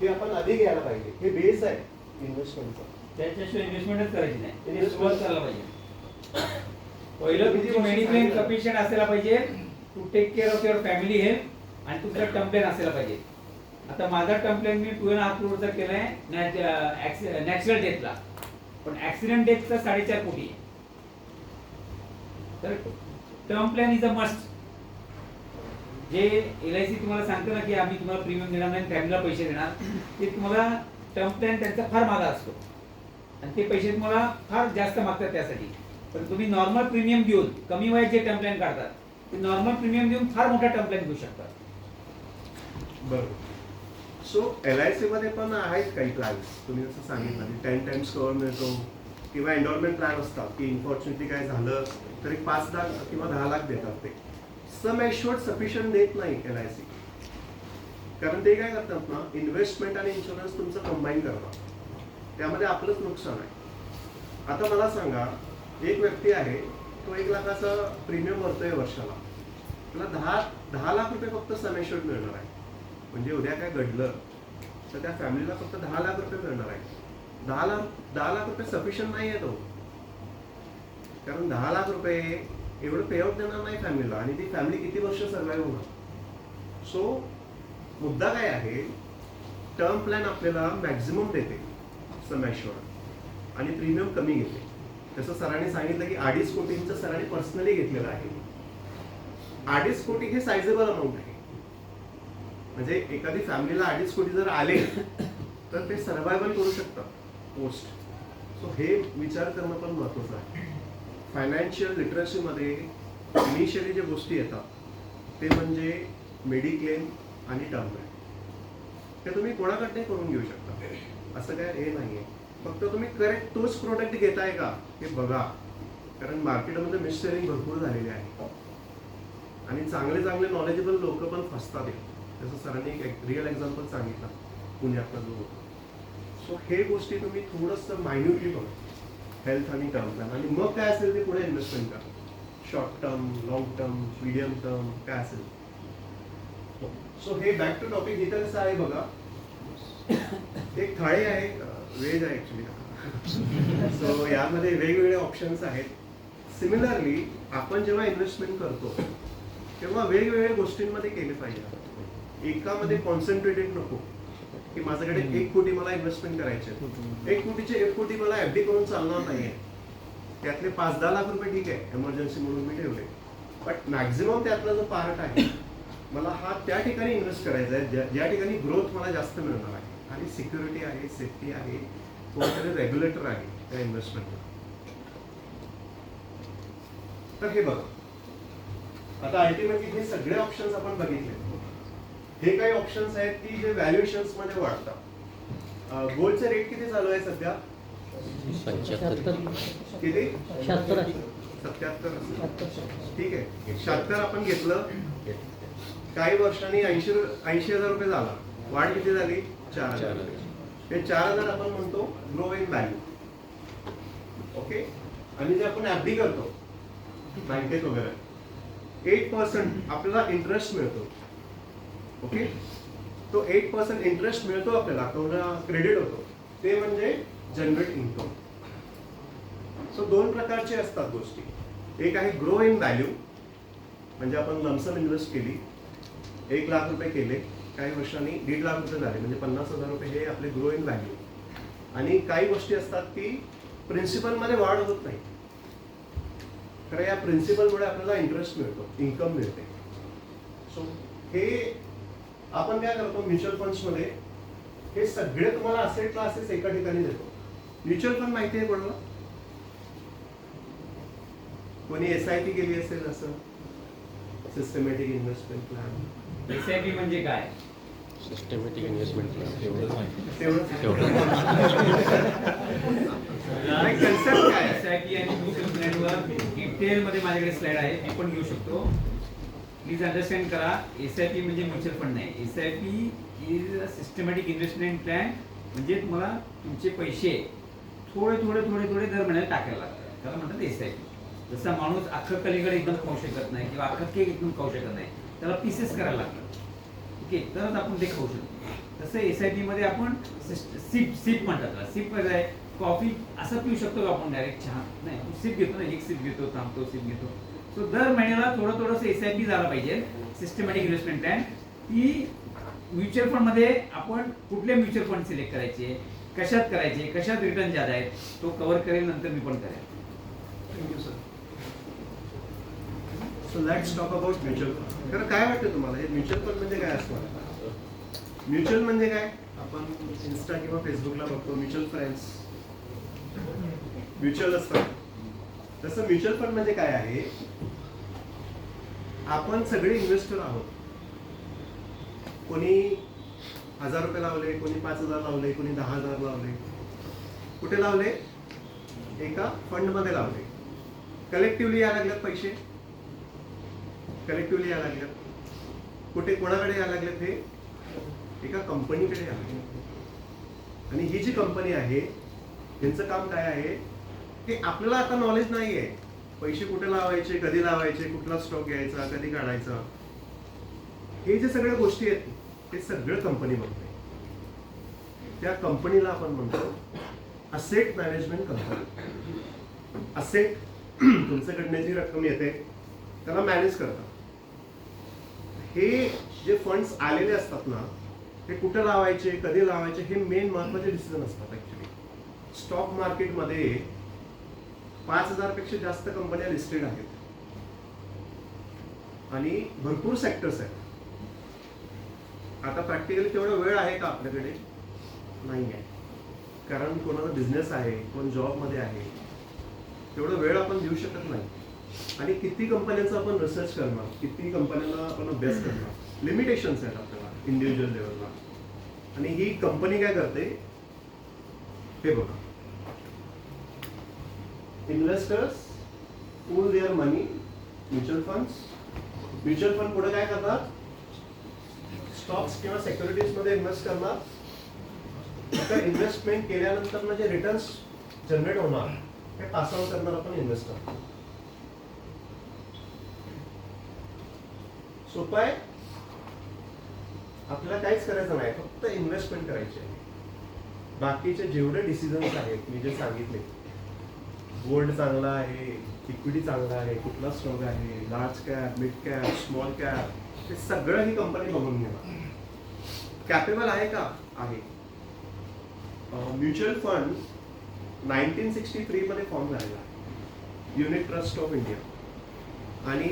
Speaker 2: हे आपण आधी घ्यायला पाहिजे, हे बेस आहे इन्व्हेस्टमेंटचा.
Speaker 1: त्याच्याशिवाय इन्व्हेस्टमेंटच करायची नाही, त्याची सुरुवात करायला पाहिजे. पहिलं तुमची मेडिक्लेम सफिशियंट असायला पाहिजे to take care of your family health आणि तुमचा टर्म प्लॅन असायला पाहिजे. आता माझा टर्म प्लॅन मी 2.5 करोडचा केलाय नॅचरल डेथला, पण ऍक्सिडेंट डेथचा 4.5 कोटी आहे. तर term plan is a must. जे LIC तुम्हाला सांगतो ना की आम्ही तुम्हाला प्रीमियम देणार नाही, फॅमिलीला पैसे देणार, ते तुम्हाला टर्म प्लॅन त्यांचा फार महागा असतो आणि ते पैसे तुम्हाला फार जास्त मागतात त्यासाठी. पण तुम्ही नॉर्मल प्रीमियम घेऊन कमी वयात जे टर्म प्लॅन काढतात ते नॉर्मल प्रीमियम देऊन फार मोठा टर्म प्लॅन घेऊ शकतात.
Speaker 2: बरोबर. सो LIC मध्ये पण आहेत काही प्लॅन्स, तुम्ही जसं सांगितलं 10 टाइम्स कव्हर मिळतो किंवा एन्डोर्मेंट प्लॅन असतात की इन्फॉर्च्युनेटली काय झालं तर एक 5 लाख किंवा 10 लाख देतात. ते सम ॲश्युअर्ड सफिशियंट देत नाही LIC, कारण ते काय करतात ना, इन्व्हेस्टमेंट आणि इन्शुरन्स तुमचं कंबाईन करतात, त्यामध्ये आपलंच नुकसान आहे. आता मला सांगा, एक व्यक्ती आहे तो 1 लाखाचा प्रीमियम भरतोय वर्षाला, त्याला 10 लाख रुपये फक्त सम ॲश्युअर्ड मिळणार आहे. म्हणजे उद्या काय घडलं तर त्या फॅमिलीला फक्त 10 लाख रुपये मिळणार आहे. 10 लाख रुपये सफिशियंट नाही आहे तो, कारण 10 लाख रुपये एवढं पेआउट देणार नाही फॅमिलीला, आणि ती फॅमिली किती वर्ष सर्व्हाइव्ह होणार. सो मुद्दा काय आहे, टर्म प्लॅन आपल्याला मॅक्झिमम देते सम ॲश्युअर्ड आणि प्रीमियम कमी घेते. तसं सरांनी सांगितलं की 2.5 कोटींचं सरांनी पर्सनली घेतलेलं आहे. 2.5 कोटी हे सायझेबल अमाऊंट आहे. म्हणजे एखादी फॅमिलीला 2.5 कोटी जर आले तर ते सर्व्हायवल करू शकतात पोस्ट. सो हे विचार करणं पण महत्त्वाचं आहे. फायनान्शियल लिटरसीमध्ये इनिशियली जे गोष्टी येतात ते म्हणजे मेडिक्लेम आणि टर्म प्लॅन. ते तुम्ही कोणाकडे करून घेऊ शकता, असं काय हे नाही आहे. फक्त तुम्ही करेक्ट तोच प्रोडक्ट घेताय का हे बघा, कारण मार्केटमध्ये मिससेलिंग भरपूर झालेली आहे आणि चांगले नॉलेजेबल लोक पण फसतात. जसं सरांनी एक रिअल एक्झाम्पल सांगितलं पुण्यातला जो होता. सो हे गोष्टी तुम्ही थोडंसं मायन्युटली बघा, हेल्थ आणि टर्म प्लॅन, आणि मग काय असेल ते पुढे इन्व्हेस्टमेंट करा. Short term, long term, medium term काय असेल. सो हे बॅक टू टॉपिक. इथं कसं आहे बघा, एक थाळी आहे, व्हेज आहे ॲक्च्युली. सो यामध्ये वेगवेगळे ऑप्शन्स आहेत. सिमिलरली आपण जेव्हा इन्व्हेस्टमेंट करतो तेव्हा वेगवेगळ्या गोष्टींमध्ये केले पाहिजे. एकामध्ये कॉन्सन्ट्रेटेड नको की माझ्याकडे 1 कोटी मला इन्व्हेस्टमेंट करायचे, 1 कोटीचे 1 कोटी मला एफ डी करून चालणार नाही. त्यातले 5-10 लाख रुपये ठीक आहे एमर्जन्सी म्हणून मी ठेवले, बट मॅक्झिमम त्यातला जो पार्ट आहे मला हा त्या ठिकाणी इन्व्हेस्ट करायचा आहे ज्या ठिकाणी ग्रोथ मला जास्त मिळणार आहे आणि सिक्युरिटी आहे, सेफ्टी आहे, कोणतरी रेग्युलेटर आहे त्या इन्व्हेस्टमेंटला. तर हे बघा, आता अल्टिमेटली हे सगळे ऑप्शन्स आपण बघितले. हे काही ऑप्शन्स आहेत की जे व्हॅल्युएशन्स मध्ये वाढतात. गोल्डचा रेट किती चालू आहे सध्या?
Speaker 4: 76
Speaker 2: किती?
Speaker 4: 76
Speaker 2: 77. ठीक आहे, 76 आपण घेतलं, काही वर्षांनी 80,000 रुपये झाला. वाढ किती झाली? 4,000. हे 4,000 आपण म्हणतो ग्रो इन व्हॅल्यू. ओके. आणि जे आपण एफडी करतो बँकेत वगैरे 8% आपल्याला इंटरेस्ट मिळतो. ओके. तो 8% इंटरेस्ट मिळतो आपल्याला, क्रेडिट होतो, ते म्हणजे जनरेट इन्कम. सो 2 प्रकारचे असतात गोष्टी. एक आहे ग्रो इन व्हॅल्यू, म्हणजे आपण लमसम इन्व्हेस्ट केली, 1 लाख रुपये केले, काही वर्षांनी 1.5 लाख रुपये झाले, म्हणजे 50,000 रुपये हे आपले ग्रो इन व्हॅल्यू. आणि काही गोष्टी असतात की प्रिन्सिपलमध्ये वाढ होत नाही, तर या प्रिन्सिपलमुळे आपल्याला इंटरेस्ट मिळतो, इन्कम मिळते. सो हे आपण काय करतो म्युच्युअल फंड्समध्ये, हे सगळे तुम्हाला असेट क्लासेस एका ठिकाणी देतो. म्युच्युअल फंड माहिती आहे कोणाला? कोणी SIP केली असेल असं? Systematic investment plan.
Speaker 1: SIP म्हणजे काय?
Speaker 7: सिस्टमॅटिक इन्व्हेस्टमेंट
Speaker 2: तेवढं कन्सेप्ट काय आहे?
Speaker 1: SIP आणि म्युच्युअल फंडवर डिटेलमध्ये माझ्याकडे स्लाइड आहे, ती पण घेऊ शकतो. प्लीज अंडरस्टँड करा, SIP म्हणजे म्युच्युअल फंड नाही. SIP is a systematic investment plan. म्हणजे तुम्हाला तुमचे पैसे थोडे दर महिन्याला टाकायला लागतात, त्याला म्हणतात SIP. जसा माणूस अख्खं कलिंगड एकदम खाऊ शकत नाही किंवा अख्खं केक एकदम खाऊ शकत नाही, त्याला पीसेस करायला लागतात. ओके, तरच आपण ते खाऊ शकतो. तसं SIP मध्ये आपण सिप म्हणतात. सिप काय, कॉफी असं पिऊ शकतो का आपण डायरेक्ट? चहा नाही, सिप घेतो ना, 1 सिप घेतो, थांबतो, सिप घेतो. सो दर महिन्याला थोडंसं SIP झालं पाहिजे. Systematic investment plan. ती म्युच्युअल फंडमध्ये आपण कुठले म्युच्युअल फंड सिलेक्ट करायचे, कशात करायचे, कशात रिटर्न जादा आहेत, तो कव्हर करेल नंतर मी पण करेल.
Speaker 2: Thank you sir. So let's talk about mutual fund. तर काय वाटतं तुम्हाला हे म्युच्युअल फंड म्हणजे काय असतं? म्युच्युअल म्हणजे काय? आपण इन्स्टा किंवा फेसबुकला बघतो म्युच्युअल फ्रेंड्स, म्युच्युअल असतात. तसं म्युच्युअल फंड म्हणजे काय आहे? आपण सगळे इन्व्हेस्टर आहोत. कोणी 1,000 रुपये लावले, कोणी 5,000 लावले, कोणी 10,000 लावले. कुठे लावले? एका फंडमध्ये लावले. कलेक्टिव्हली यायला लागल्यात पैसे, कलेक्टिव्हली यायला लागल्यात. कुठे कोणाकडे यायला लागल्यात? हे एका कंपनीकडे यायला लागल्यात. आणि ही जी कंपनी आहे त्यांचं काम काय आहे? की आपल्याला आता नॉलेज नाही आहे पैसे कुठे लावायचे, कधी लावायचे, कुठला स्टॉक घ्यायचा, कधी काढायचा, हे जे सगळ्या गोष्टी आहेत ते सगळं कंपनी बघते. त्या कंपनीला आपण म्हणतो असेट मॅनेजमेंट कंपनी. असेट तुमच्याकडनं जी रक्कम येते त्याला मॅनेज करतात. हे जे फंड्स आलेले असतात ना, ते कुठं लावायचे, कधी लावायचे, हे मेन महत्वाचे डिसिजन असतात. ऍक्च्युली स्टॉक मार्केटमध्ये 5,000 पेक्षा जास्त कंपन्या लिस्टेड आहेत आणि भरपूर सेक्टर्स आहेत. आता प्रॅक्टिकली तेवढा वेळ आहे का आपल्याकडे? नाही आहे. कारण कोणाचा बिझनेस आहे, कोण जॉबमध्ये आहे, तेवढा वेळ आपण देऊ शकत नाही. आणि किती कंपन्यांचा आपण रिसर्च करणार, किती कंपन्यांना आपण अभ्यास करणार, लिमिटेशन्स आहेत आपल्याला इंडिव्हिज्युअल लेवलला. आणि ही कंपनी काय करते हे बघा. Investors pool there money, mutual funds. Mutual fund पुढे काय करतात? स्टॉक्स किंवा सेक्युरिटीज मध्ये इन्व्हेस्ट करणार. आता इन्व्हेस्टमेंट केल्यानंतर जे रिटर्न्स जनरेट होणार हे पास आउट करणार आपण इन्व्हेस्टर. सोपं आहे. आपल्याला काहीच करायचं नाही, फक्त इन्व्हेस्टमेंट करायची आहे. बाकीचे जेवढे डिसिजन्स आहेत मी जे सांगितले, गोल्ड चांगला आहे, इक्विटी चांगला आहे, कुठला स्टॉक आहे, large cap, mid cap, small cap, हे सगळं ही कंपनी बघून घेणार. कॅपेबल आहे का? आहे. म्युच्युअल फंड 1963 मध्ये फॉर्म झालेला आहे, युनिट ट्रस्ट ऑफ इंडिया. आणि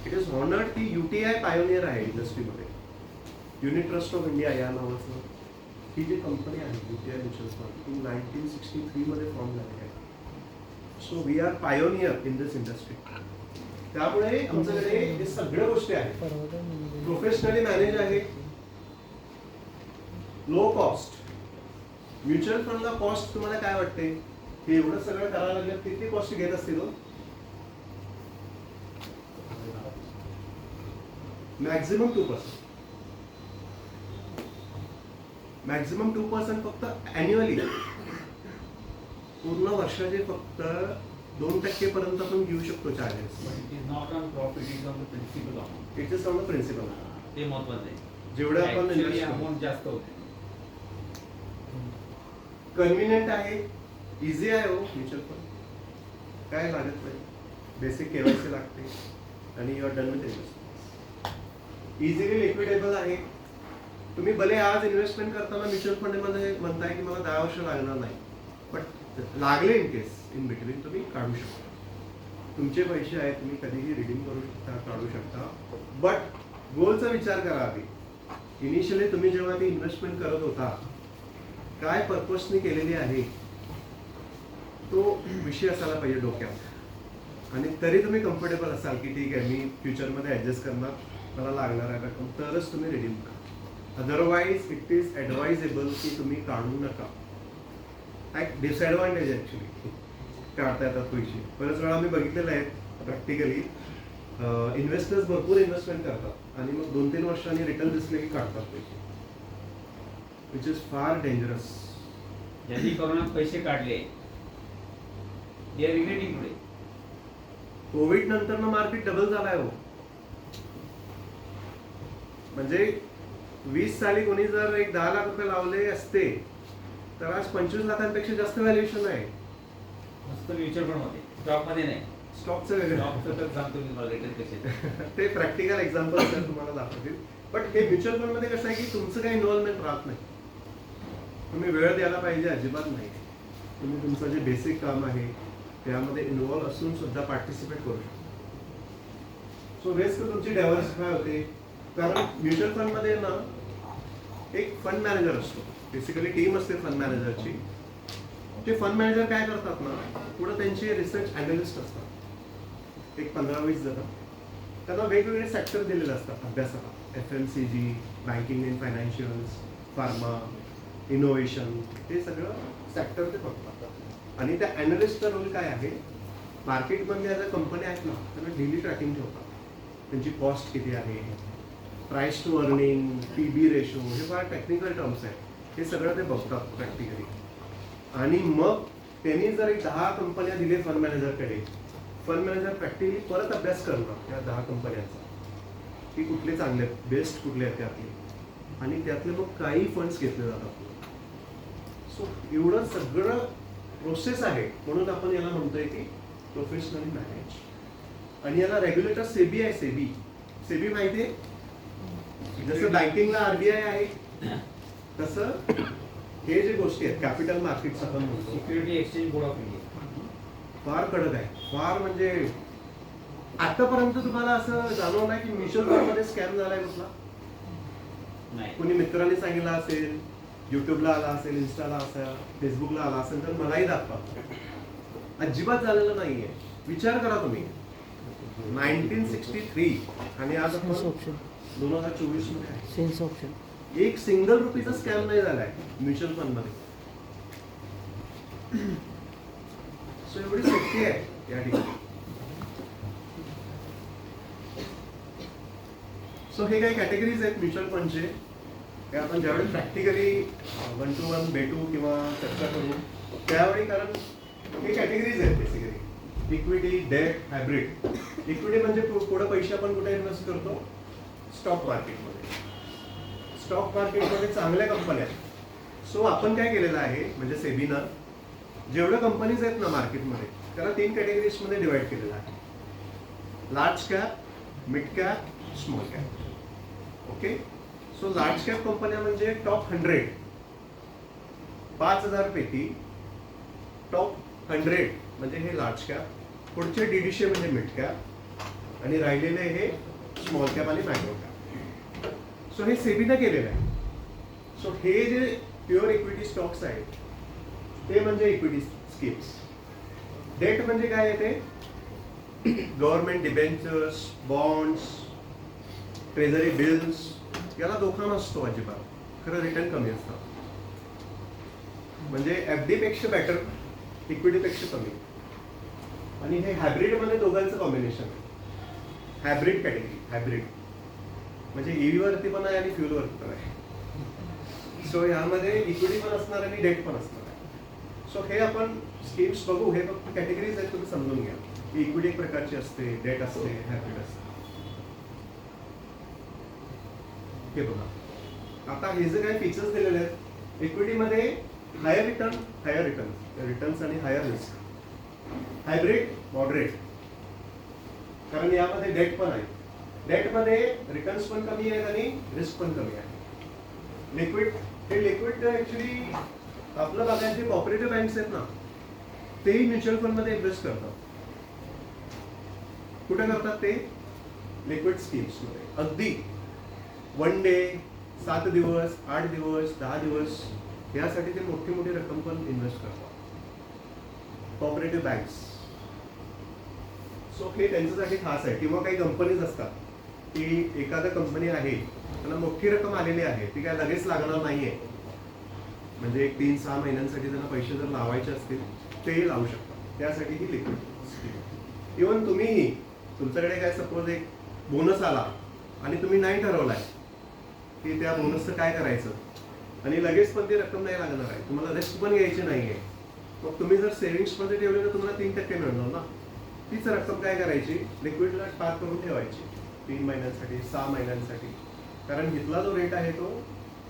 Speaker 2: इट इज हॉनर्ड की UTI पायोनियर आहे इंडस्ट्रीमध्ये. युनिट ट्रस्ट ऑफ इंडिया या नावाचं ही जी कंपनी आहे UTI म्युच्युअल फंड, ती 1963 मध्ये फॉर्म झालेली आहे. So we are pioneer in this industry. त्यामुळे आमच्याकडे हे सगळ्या गोष्टी आहेत. प्रोफेशनली मॅनेज आहे, लो कॉस्ट. म्युच्युअल फंडला कॉस्ट तुम्हाला काय वाटते? हे एवढं सगळं करायला लागलं किती कॉस्ट घेत असतील? मॅक्झिमम 2%. मॅक्झिमम 2% फक्त अॅन्युअली. पूर्ण वर्षाचे फक्त 2% पर्यंत आपण घेऊ शकतो charges.
Speaker 1: It is not on profit, it is on the principal amount.
Speaker 2: It is on the principal.
Speaker 1: ते महत्वाचं आहे.
Speaker 2: जेवढं आपण
Speaker 1: Actually
Speaker 2: invest
Speaker 1: amount जास्त होते.
Speaker 2: कन्व्हिनियंट आहे, इझी आहे हो म्युच्युअल फंड. काय लागत नाही, बेसिक KYC लागते आणि you are done with investment. Easily liquidable आहे. तुम्ही भले आज इन्व्हेस्टमेंट करताना म्युच्युअल फंडमध्ये म्हणताय की मला 10 वर्ष लागणार नाही, बट लागले इन केस इन बिटवीन तुम्ही काढू शकता. तुमचे पैसे आहेत, तुम्ही कधीही रिडीम करू शकता, काढू शकता. बट गोलचा विचार करा आधी. इनिशियली तुम्ही जेव्हा ती इन्व्हेस्टमेंट करत होता, काय पर्पजनी केलेली आहे तो विषय असायला पाहिजे डोक्यात. आणि तरी तुम्ही कम्फर्टेबल असाल की ठीक आहे मी फ्युचरमध्ये ॲडजस्ट करणार, मला लागणार आहे रक्कम, तरच तुम्ही रिडीम करा. अदरवाईज इट इज ॲडवाइजेबल की तुम्ही काढू नका. एक डिसएडव्हान्टेज ॲक्च्युली काढता येतात पैसे. बरेच वेळा आम्ही बघितलेलं आहे प्रॅक्टिकली. इन्व्हेस्टर्स भरपूर इन्व्हेस्टमेंट करतात आणि मग 2-3 वर्षांनी रिटर्न दिसले की काढतात पैसे, विच इज फार डेंजरस.
Speaker 1: ज्यांनी कोरोनात पैसे काढले they are regretting today.
Speaker 2: Covid नंतर मार्केट डबल झालाय हो. म्हणजे 20 साली कोणी जर एक 10 लाख रुपये लावले असते तर आज 25 लाखांपेक्षा जास्त व्हॅल्युएशन आहे.
Speaker 1: मस्त म्युच्युअल फंड मध्ये, स्टॉक मध्ये नाही.
Speaker 2: स्टॉकचं वेगळं.
Speaker 1: स्टॉकचं तर सांगतो मी मला रिटर्न कसे.
Speaker 2: ते प्रॅक्टिकल एक्झाम्पल तुम्हाला दाखवतील. बट हे म्युच्युअल फंड मध्ये कसं आहे की तुमचं काही इन्व्हॉल्वमेंट राहत नाही. तुम्ही वेळ द्यायला पाहिजे अजिबात नाही. तुम्ही तुमचं जे बेसिक काम आहे त्यामध्ये इन्व्हॉल्व असून सुद्धा पार्टिसिपेट करू शकता. सो रिस्क तुमची डायव्हर्सिफाय होते. कारण म्युच्युअल फंड मध्ये ना एक फंड मॅनेजर असतो, बेसिकली टीम असते फंड मॅनेजरची. ते फंड मॅनेजर काय करतात ना, पुढे त्यांचे रिसर्च अॅनालिस्ट असतात, एक 15-20 जण. त्यांना वेगवेगळे सेक्टर दिलेले असतात अभ्यासाला. FMCG, banking and financials, pharma, innovation, हे सगळं सेक्टर ते बघतात. आणि त्या अॅनालिस्टचा रोल काय आहे, मार्केटमध्ये ज्या कंपन्या आहेत ना त्यांना डेली ट्रॅकिंग ठेवतात. त्यांची कॉस्ट किती आहे, price to earning, PB ratio, हे फार टेक्निकल टर्म्स आहेत. हे सगळं ते बघतात प्रॅक्टिकली. आणि मग त्यांनी जर एक 10 कंपन्या दिले फंड मॅनेजरकडे, फंड मॅनेजर प्रॅक्टिकली परत अभ्यास करणार त्या 10 कंपन्यांचा की कुठले चांगले आहेत, बेस्ट कुठले आहेत त्यातले, आणि त्यातले मग काही फंड्स घेतले जातात. सो एवढं सगळं प्रोसेस आहे, म्हणून आपण याला म्हणतोय की प्रोफेशनली मॅनेज. आणि याला रेग्युलेटर सेबी आहे. सेबी माहिती आहे, जसं बँकिंगला आरबीआय आहे तसं हे जे गोष्टी आहेत कॅपिटल मार्केट्स आपण म्हणतो,
Speaker 1: security exchange board of India
Speaker 2: फार कडक आहे. फार म्हणजे आतापर्यंत तुम्हाला असं जाणवलं नाही की म्युच्युअल फंडमध्ये स्कॅम झालाय कुठला?
Speaker 1: नाही.
Speaker 2: कोणी मित्रांनी सांगितलं असेल, युट्यूबला आला असेल, इन्स्टाला असेल, फेसबुकला आला असेल तर मलाही दाखवा. अजिबात झालेलं नाहीये. विचार करा तुम्ही, 1963 आणि आज आपण 2024 मध्ये आहे.
Speaker 8: सेन्स ऑप्शन
Speaker 2: एक सिंगल रुपीचा स्कॅम नाही झालाय म्युच्युअल फंड मध्ये. सो एवढी सेफ्टी आहे या ठिकाणी. सो हे काही कॅटेगरीज आहेत म्युच्युअल फंडचे. हे आपण ज्यावेळी प्रॅक्टिकली 1 to 1 भेटू किंवा चर्चा करू त्यावेळी, कारण हे कॅटेगरीज आहेत basically. Equity, debt, hybrid. Equity म्हणजे पुढे पैसे आपण कुठे इन्व्हेस्ट करतो? स्टॉक मार्केटमध्ये. स्टॉक मार्केटमध्ये चांगल्या कंपन्या आहेत. सो आपण काय केलेलं आहे, म्हणजे सेबीनं जेवढ्या कंपनीज आहेत ना मार्केटमध्ये त्याला 3 कॅटेगरीजमध्ये डिवाइड केलेलं आहे. Large cap, mid cap, small cap. Okay. So large cap कंपन्या म्हणजे टॉप 100, 5,000 पैकी टॉप 100 म्हणजे हे लार्ज कॅप. पुढचे 150 म्हणजे मिड कॅप आणि राहिलेले हे स्मॉल कॅप आणि मायक्रो कॅप. सो हे सेबीनं केलेलं आहे. सो हे जे प्युअर इक्विटी स्टॉक्स आहेत ते म्हणजे इक्विटी स्कीम्स. डेट म्हणजे काय आहे ते? Government debentures, bonds, treasury bills. याला धोका नसतो अजिबात, खरं रिटर्न कमी असतं. म्हणजे एफडी पेक्षा बेटर, इक्विटी पेक्षा कमी. आणि हे हायब्रिड मध्ये दोघांचं कॉम्बिनेशन आहे. Hybrid category. हायब्रिड म्हणजे ईव्ही वरती पण आहे आणि फ्युल वरती पण आहे. सो यामध्ये इक्विटी पण असणार आणि डेट पण असणार आहे. सो हे आपण स्कीम्स बघू. हे फक्त कॅटेगरीज आहेत, तुम्ही समजून घ्या. इक्विटी एक प्रकारची असते, डेट असते, हायब्रिड असते. हे बघा, आता हे जे काही फीचर्स दिलेले आहेत, इक्विटीमध्ये हायर रिटर्न्स आणि हायर रिस्क. हायब्रिड मॉडरेट, कारण यामध्ये डेट पण आहे. डेटमध्ये रिटर्न्स पण कमी आहेत आणि रिस्क पण कमी आहे. लिक्विड, हे लिक्विड ऍक्च्युली आपलं बघायचे कॉपरेटिव्ह बँक्स आहेत ना, तेही म्युच्युअल फंडमध्ये इन्व्हेस्ट करतात. कुठे करतात ते? लिक्विड स्कीम्समध्ये. अगदी 1 डे, 7 दिवस, 8 दिवस, 10 दिवस यासाठी ते मोठी मोठी रक्कम पण इन्व्हेस्ट करतात. Cooperative banks. सो हे त्यांच्यासाठी खास आहे. किंवा काही कंपनीज असतात की एखादा कंपनी आहे, त्यांना मोठी रक्कम आलेली आहे, ती काय लगेच लागणार नाहीये. म्हणजे 3-6 महिन्यांसाठी त्यांना पैसे जर लावायचे असतील तेही लावू शकतात. त्यासाठी ही लिक्विड स्कीम. इव्हन तुम्हीही, तुमच्याकडे काय सपोज एक बोनस आला आणि तुम्ही नाही ठरवलाय की त्या बोनसचं काय करायचं, आणि लगेच पण ती रक्कम नाही लागणार आहे, तुम्हाला रिस्क पण घ्यायची नाहीये, मग तुम्ही जर सेव्हिंग्स मध्ये ठेवले तर तुम्हाला 3% मिळणार ना. तीच रक्कम काय करायची? लिक्विडला पार्क करून ठेवायची 3 महिन्यांसाठी, 6 महिन्यांसाठी. कारण इथला जो रेट आहे तो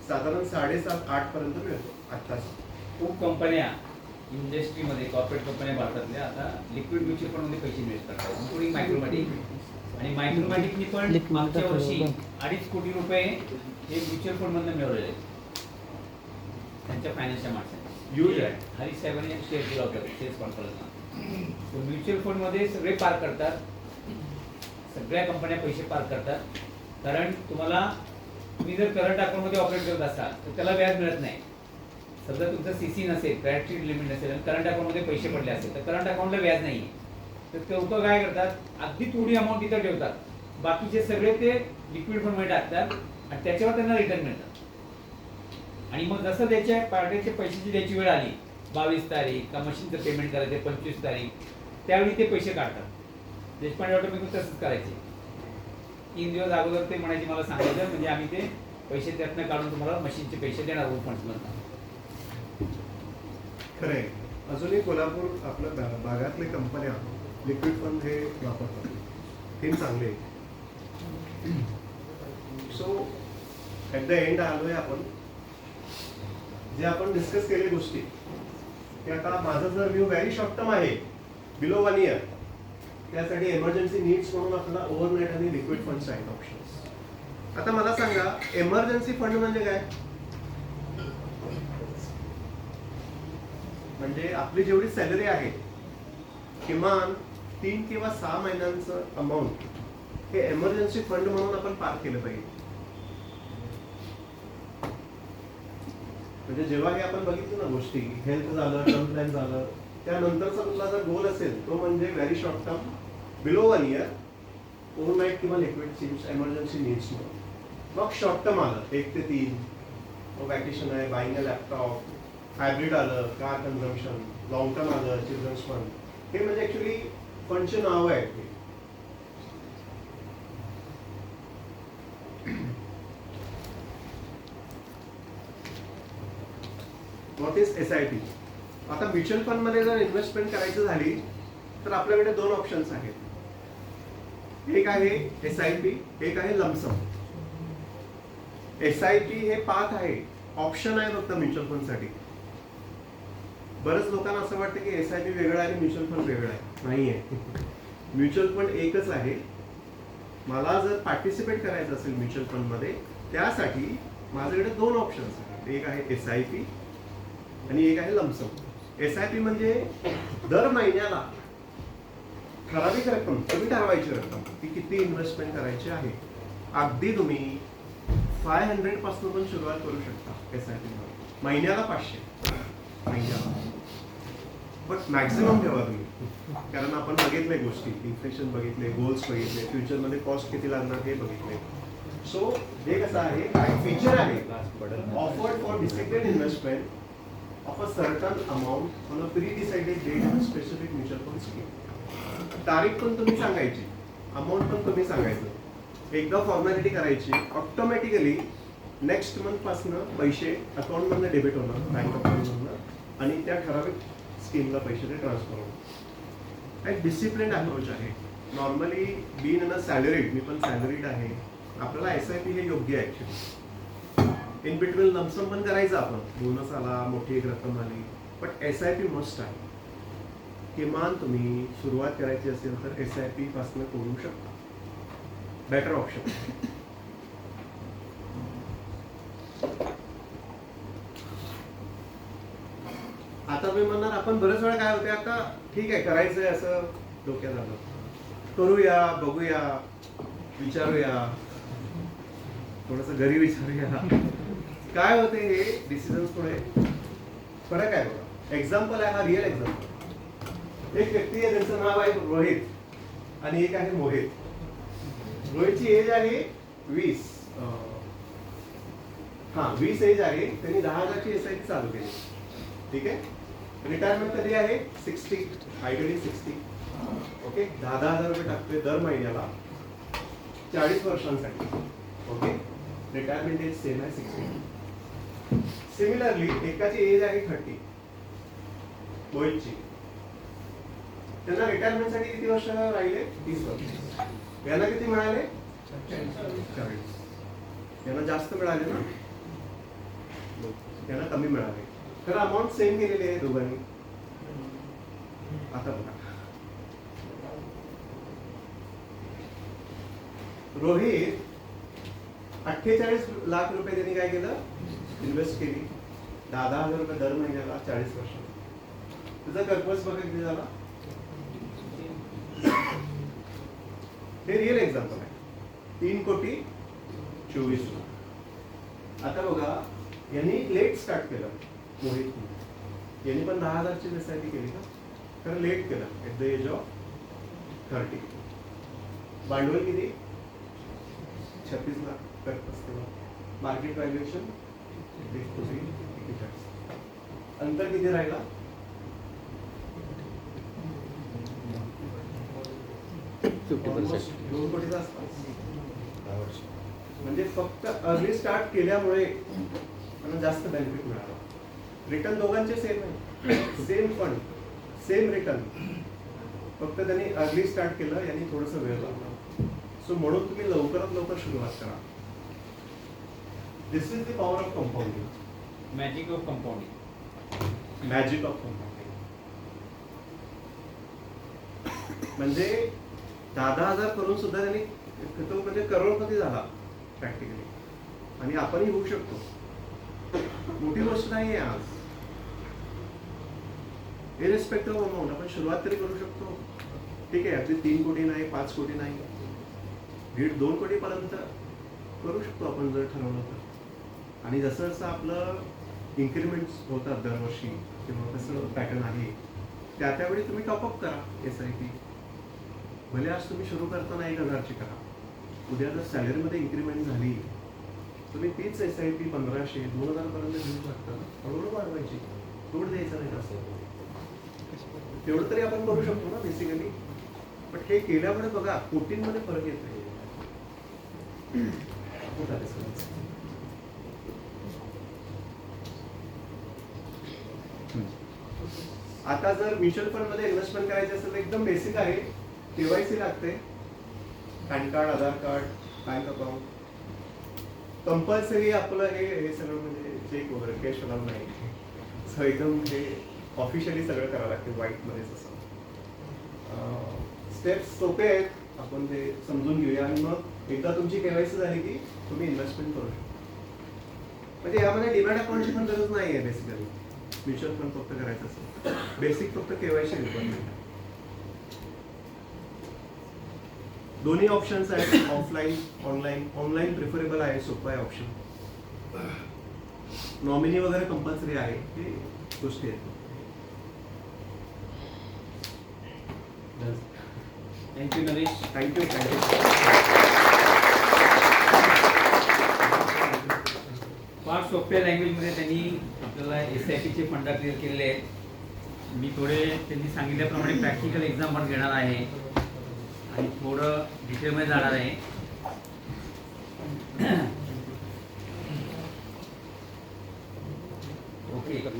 Speaker 2: साधारण 7.5-8 पर्यंत मिळतो आत्ताच.
Speaker 1: खूप कंपन्या इंडस्ट्रीमध्ये, कॉर्पोरेट कंपन्या भारतातल्या आता लिक्विड म्युच्युअल फंडमध्ये पैसे इन्व्हेस्ट करतात, इन्क्लुडिंग मायक्रोमॅटिक. आणि मायक्रोमॅटिकनी पण मागच्या वर्षी 2.5 कोटी रुपये हे म्युच्युअल फंडमधून मिळवलेले आहेत त्यांच्या फायनान्सच्या माणसाने.
Speaker 2: यूज आहे.
Speaker 1: हरीश साहेबांनी शेअर केला होता सेल्स कॉन्फरन्सला. म्युच्युअल फंडमध्ये सगळे पार करतात, सगळ्या कंपन्या पैसे पार करतात. कारण तुम्ही जर करंट अकाउंटमध्ये ऑपरेट करत असाल तर त्याला व्याज मिळत नाही. समजा तुमचं सीसी नसेल, ग्रॅच्युटी लिमिट नसेल आणि करंट अकाउंटमध्ये पैसे पडले असेल तर करंट अकाउंटला व्याज नाही. तर लोक काय करतात, अगदी थोडी अमाऊंट तिथं ठेवतात, बाकीचे सगळे ते लिक्विड फंडमध्ये टाकतात आणि त्याच्यावर त्यांना रिटर्न मिळतात. आणि मग जसं त्याच्या पार्टीचे पैशाची द्यायची वेळ आली, 22 तारीख का मशीनचं पेमेंट करायचे 25 तारीख, त्यावेळी ते पैसे काढतात. देशपांडे ऑटोमॅटिक तसंच करायचे. 3 दिवस अगोदर ते म्हणायचे मला सांगायचं, म्हणजे आम्ही ते पैसे त्यातनं काढून तुम्हाला मशीनचे पैसे देणार आहोत फंड्समधून.
Speaker 2: खरंय. अजूनही कोल्हापूर आपल्या भागातल्या कंपन्या लिक्विड फंड हे वापरतात, थीम चांगली आहे. सो ॲट द एंड आलोय आपण. जे आपण डिस्कस केले गोष्टी की आता माझा जर व्ह्यू व्हेरी शॉर्ट टर्म आहे, बिलो 1 इयर, त्यासाठी एमर्जन्सी नीड्स म्हणून आपल्याला ओव्हरनाईट आणि लिक्विड फंड्स आहेत ऑप्शन्स. आता मला सांगा एमर्जन्सी फंड म्हणजे काय? म्हणजे आपली जेवढी सॅलरी आहे किमान 3 किंवा 6 महिन्यांचं अमाऊंट हे एमर्जन्सी फंड म्हणून आपण पार केलं पाहिजे. म्हणजे जेव्हा हे आपण बघितलं ना गोष्टी, हेल्थ झालं, टर्म प्लॅन झालं, त्यानंतरचा तुला जर गोल असेल तो म्हणजे very short term, below 1 year, overnight किंवा लिक्विड सीम्स एमर्जन्सी नीड्स म्हणून. मग शॉर्ट टर्म आलं 1 ते 3, मग वॅकेशन आहे, बाईंग अ लॅपटॉप, हायब्रिड आलं, कार कन्झम्पशन, लॉंग टर्म आलं, चिल्ड्रन्स फंड. हे म्हणजे ऍक्च्युली फंडचे नाव आहेत. What is SIP? आता म्युच्युअल फंड मध्ये जर इन्व्हेस्टमेंट करायची झाली तर आपल्याकडे 2 ऑप्शन्स आहेत. एक आहे SIP, एक आहे लमसम. SIP हे पाथ आहे, ऑप्शन आहे फक्त म्युच्युअल फंड साठी. बरेच लोकांना असं वाटतं की SIP वेगळं आहे आणि म्युच्युअल फंड वेगळं आहे. नाहीये. म्युच्युअल फंड एकच आहे. मला जर पार्टिसिपेट करायचं असेल म्युच्युअल फंड मध्ये, त्यासाठी माझ्याकडे 2 ऑप्शन्स आहेत. एक आहे SIP आणि एक आहे लमसम. SIP म्हणजे दर महिन्याला ठराविक रक्कम, तुम्ही ठरवायची रक्कम की किती इन्व्हेस्टमेंट करायची आहे. अगदी तुम्ही 500 पासून पण सुरुवात करू शकता SIP मध्ये. महिन्याला 500 महिन्याला. पण मॅक्झिमम ठेवा तुम्ही, कारण आपण बघितले गोष्टी, इन्फ्लेशन बघितले, गोल्स बघितले, फ्युचरमध्ये कॉस्ट किती लागणार हे बघितले. सो हे कसं आहे, काय फीचर आहे, offered for discipline investment of a certain amount on a pre-decided date in a specific mutual fund scheme. तारीख पण तुम्ही सांगायची, अमाऊंट पण तुम्ही सांगायचं, एकदा फॉर्मॅलिटी करायची, ऑटोमॅटिकली नेक्स्ट मंथ पासून पैसे अकाउंट मधनं डेबिट होणार, बँक अकाउंट मधनं, आणि त्या ठराविक स्कीमला पैसे ट्रान्सफर होणार. एक डिसिप्लिन अप्रोच आहे. Normally been in a salaried, मी पण सॅलरीड आहे, आपल्याला SIP हे योग्य आहे ऍक्च्युली. इन बिटवीन लमसम पण करायचं आपण, बोनस आला, मोठी एक रक्कम आली, पण SIP मस्ट आहे. किमान तुम्ही सुरुवात करायची असेल तर SIP पासून करू शकता. Better option. आता मी म्हणणार आपण बरेच वेळा काय होते, आता ठीक आहे करायचंय असं डोक्यात आलं, करूया, बघूया, विचारूया, थोडस घरी विचारूया. काय होते हे डिसिजन्स पुढे फरक आहे बघा. एक्झाम्पल आहे, हा रिअल एक्झाम्पल. एक व्यक्ती आहे, त्यांचं नाव आहे रोहित आणि एक आहे मोहित. रोहितची एज आहे 20 एज आहे. त्यांनी 10,000ची SIP चालू केली. ठीक आहे. रिटायरमेंट कधी आहे? 60, आयडियली 60. ओके. 10,000 रुपये टाकतोय दर महिन्याला 40 वर्षांसाठी. ओके. रिटायरमेंट एज सेम आहे 60. सिमिलरली एकाची एज आहे 30, मोहितची. त्यांना रिटायरमेंटसाठी किती वर्ष राहिले? 30 वर्ष. यांना किती मिळाले? 40. यांना जास्त मिळाले ना, यांना कमी मिळाले. तर अमाऊंट सेम केलेली आहे दोघांनी. आता बघा, रोहित 48 लाख रुपये त्यांनी काय केलं? इन्व्हेस्ट केली. 10,000 रुपये दर महिन्याला 40 वर्ष. तुझा कर्पस बघा किती झाला. हे रिअल एक्झाम्पल आहे. 3,24,00,000. आता बघा, यांनी लेट स्टार्ट केलं. मोहित यांनी पण 10,000ची SIP केली का? तर लेट केलं ऍट द एज ऑफ 30. भांडवल किती? 36 लाख. Market valuation 1,41. अंतर किती राहिला?
Speaker 7: 50%.
Speaker 2: 2 कोटीचा आसपास. म्हणजे फक्त अर्ली स्टार्ट केल्यामुळे त्यांना जास्त बेनिफिट मिळाला. रिटर्न दोघांचे सेम आहे, सेम फंड, सेम रिटर्न. फक्त त्यांनी अर्ली स्टार्ट केलं, यांनी थोडंसं वेळ लागला. सो म्हणून तुम्ही लवकरात लवकर सुरुवात करा. This is the power of compounding.
Speaker 1: Magic of compounding.
Speaker 2: Magic of compounding म्हणजे 10,000 करून सुद्धा त्यांनी तो म्हणजे करोडपती झाला प्रॅक्टिकली. आणि आपणही होऊ शकतो. मोठी गोष्ट नाही आहे आज. इरेस्पेक्टिव्ह ऑफ अमाऊंट आपण सुरुवात तरी करू शकतो. ठीक आहे, अगदी 3 कोटी नाही, 5 कोटी नाही, 1.5-2 कोटीपर्यंत करू शकतो आपण जर ठरवलं तर. आणि जसं जसं आपलं इन्क्रिमेंट्स होतात दरवर्षी किंवा कसं पॅटर्न आहे त्या त्यावेळी तुम्ही टॉपअप करा. SIP भले आज तुम्ही सुरू करताना 1,000ची करा, उद्या जर सॅलरीमध्ये इन्क्रिमेंट झाली तुम्ही तीच SIP 1,500, 2,000 पर्यंत घेऊ शकता. हळूहळू वाढवायची, तोड द्यायचा नाही असं. तेवढं तरी आपण करू शकतो ना बेसिकली. पण हे केल्यामुळे बघा कोटींमध्ये फरक येत नाही. आता जर म्युच्युअल फंड मध्ये इन्व्हेस्टमेंट करायची असेल तर एकदम बेसिक आहे. KYC लागते, पॅन कार्ड, आधार कार्ड, बँक अकाउंट. कंपल्सरी आपलं हे सगळं म्हणजे चेक वगैरे कॅश अलाउड नाही. सो एकदम हे ऑफिशियली सगळं करावं लागते व्हाईटमध्येच असं. स्टेप्स सोपे आहेत, आपण ते समजून घेऊया आणि मग एकदा तुमची KYC झाली की तुम्ही इन्व्हेस्टमेंट करू शकता. म्हणजे यामध्ये डिमॅट अकाउंटची पण गरज नाही आहे बेसिकली. म्युच्युअल फंड फक्त करायचं असेल बेसिक फक्त KYC रिक्वायरमेंट. दोन्ही ऑप्शन्स आहेत, ऑफलाईन, ऑनलाईन. ऑनलाईन प्रिफरेबल आहे, सोपं आहे ऑप्शन. नॉमिनी वगैरे कंपल्सरी आहे, हे गोष्टी आहेत.
Speaker 1: थँक्यू नरेश.
Speaker 2: थँक्यू.
Speaker 1: फार सोप्या लँग्वेजमध्ये त्यांनी आपल्याला SIPचे फंड क्लिअर केलेले आहेत. मी थोडे त्यांनी सांगितल्याप्रमाणे प्रॅक्टिकल एक्झाम पण घेणार आहे आणि थोडं डिटेलमध्ये जाणार आहे. ओके.
Speaker 7: एकच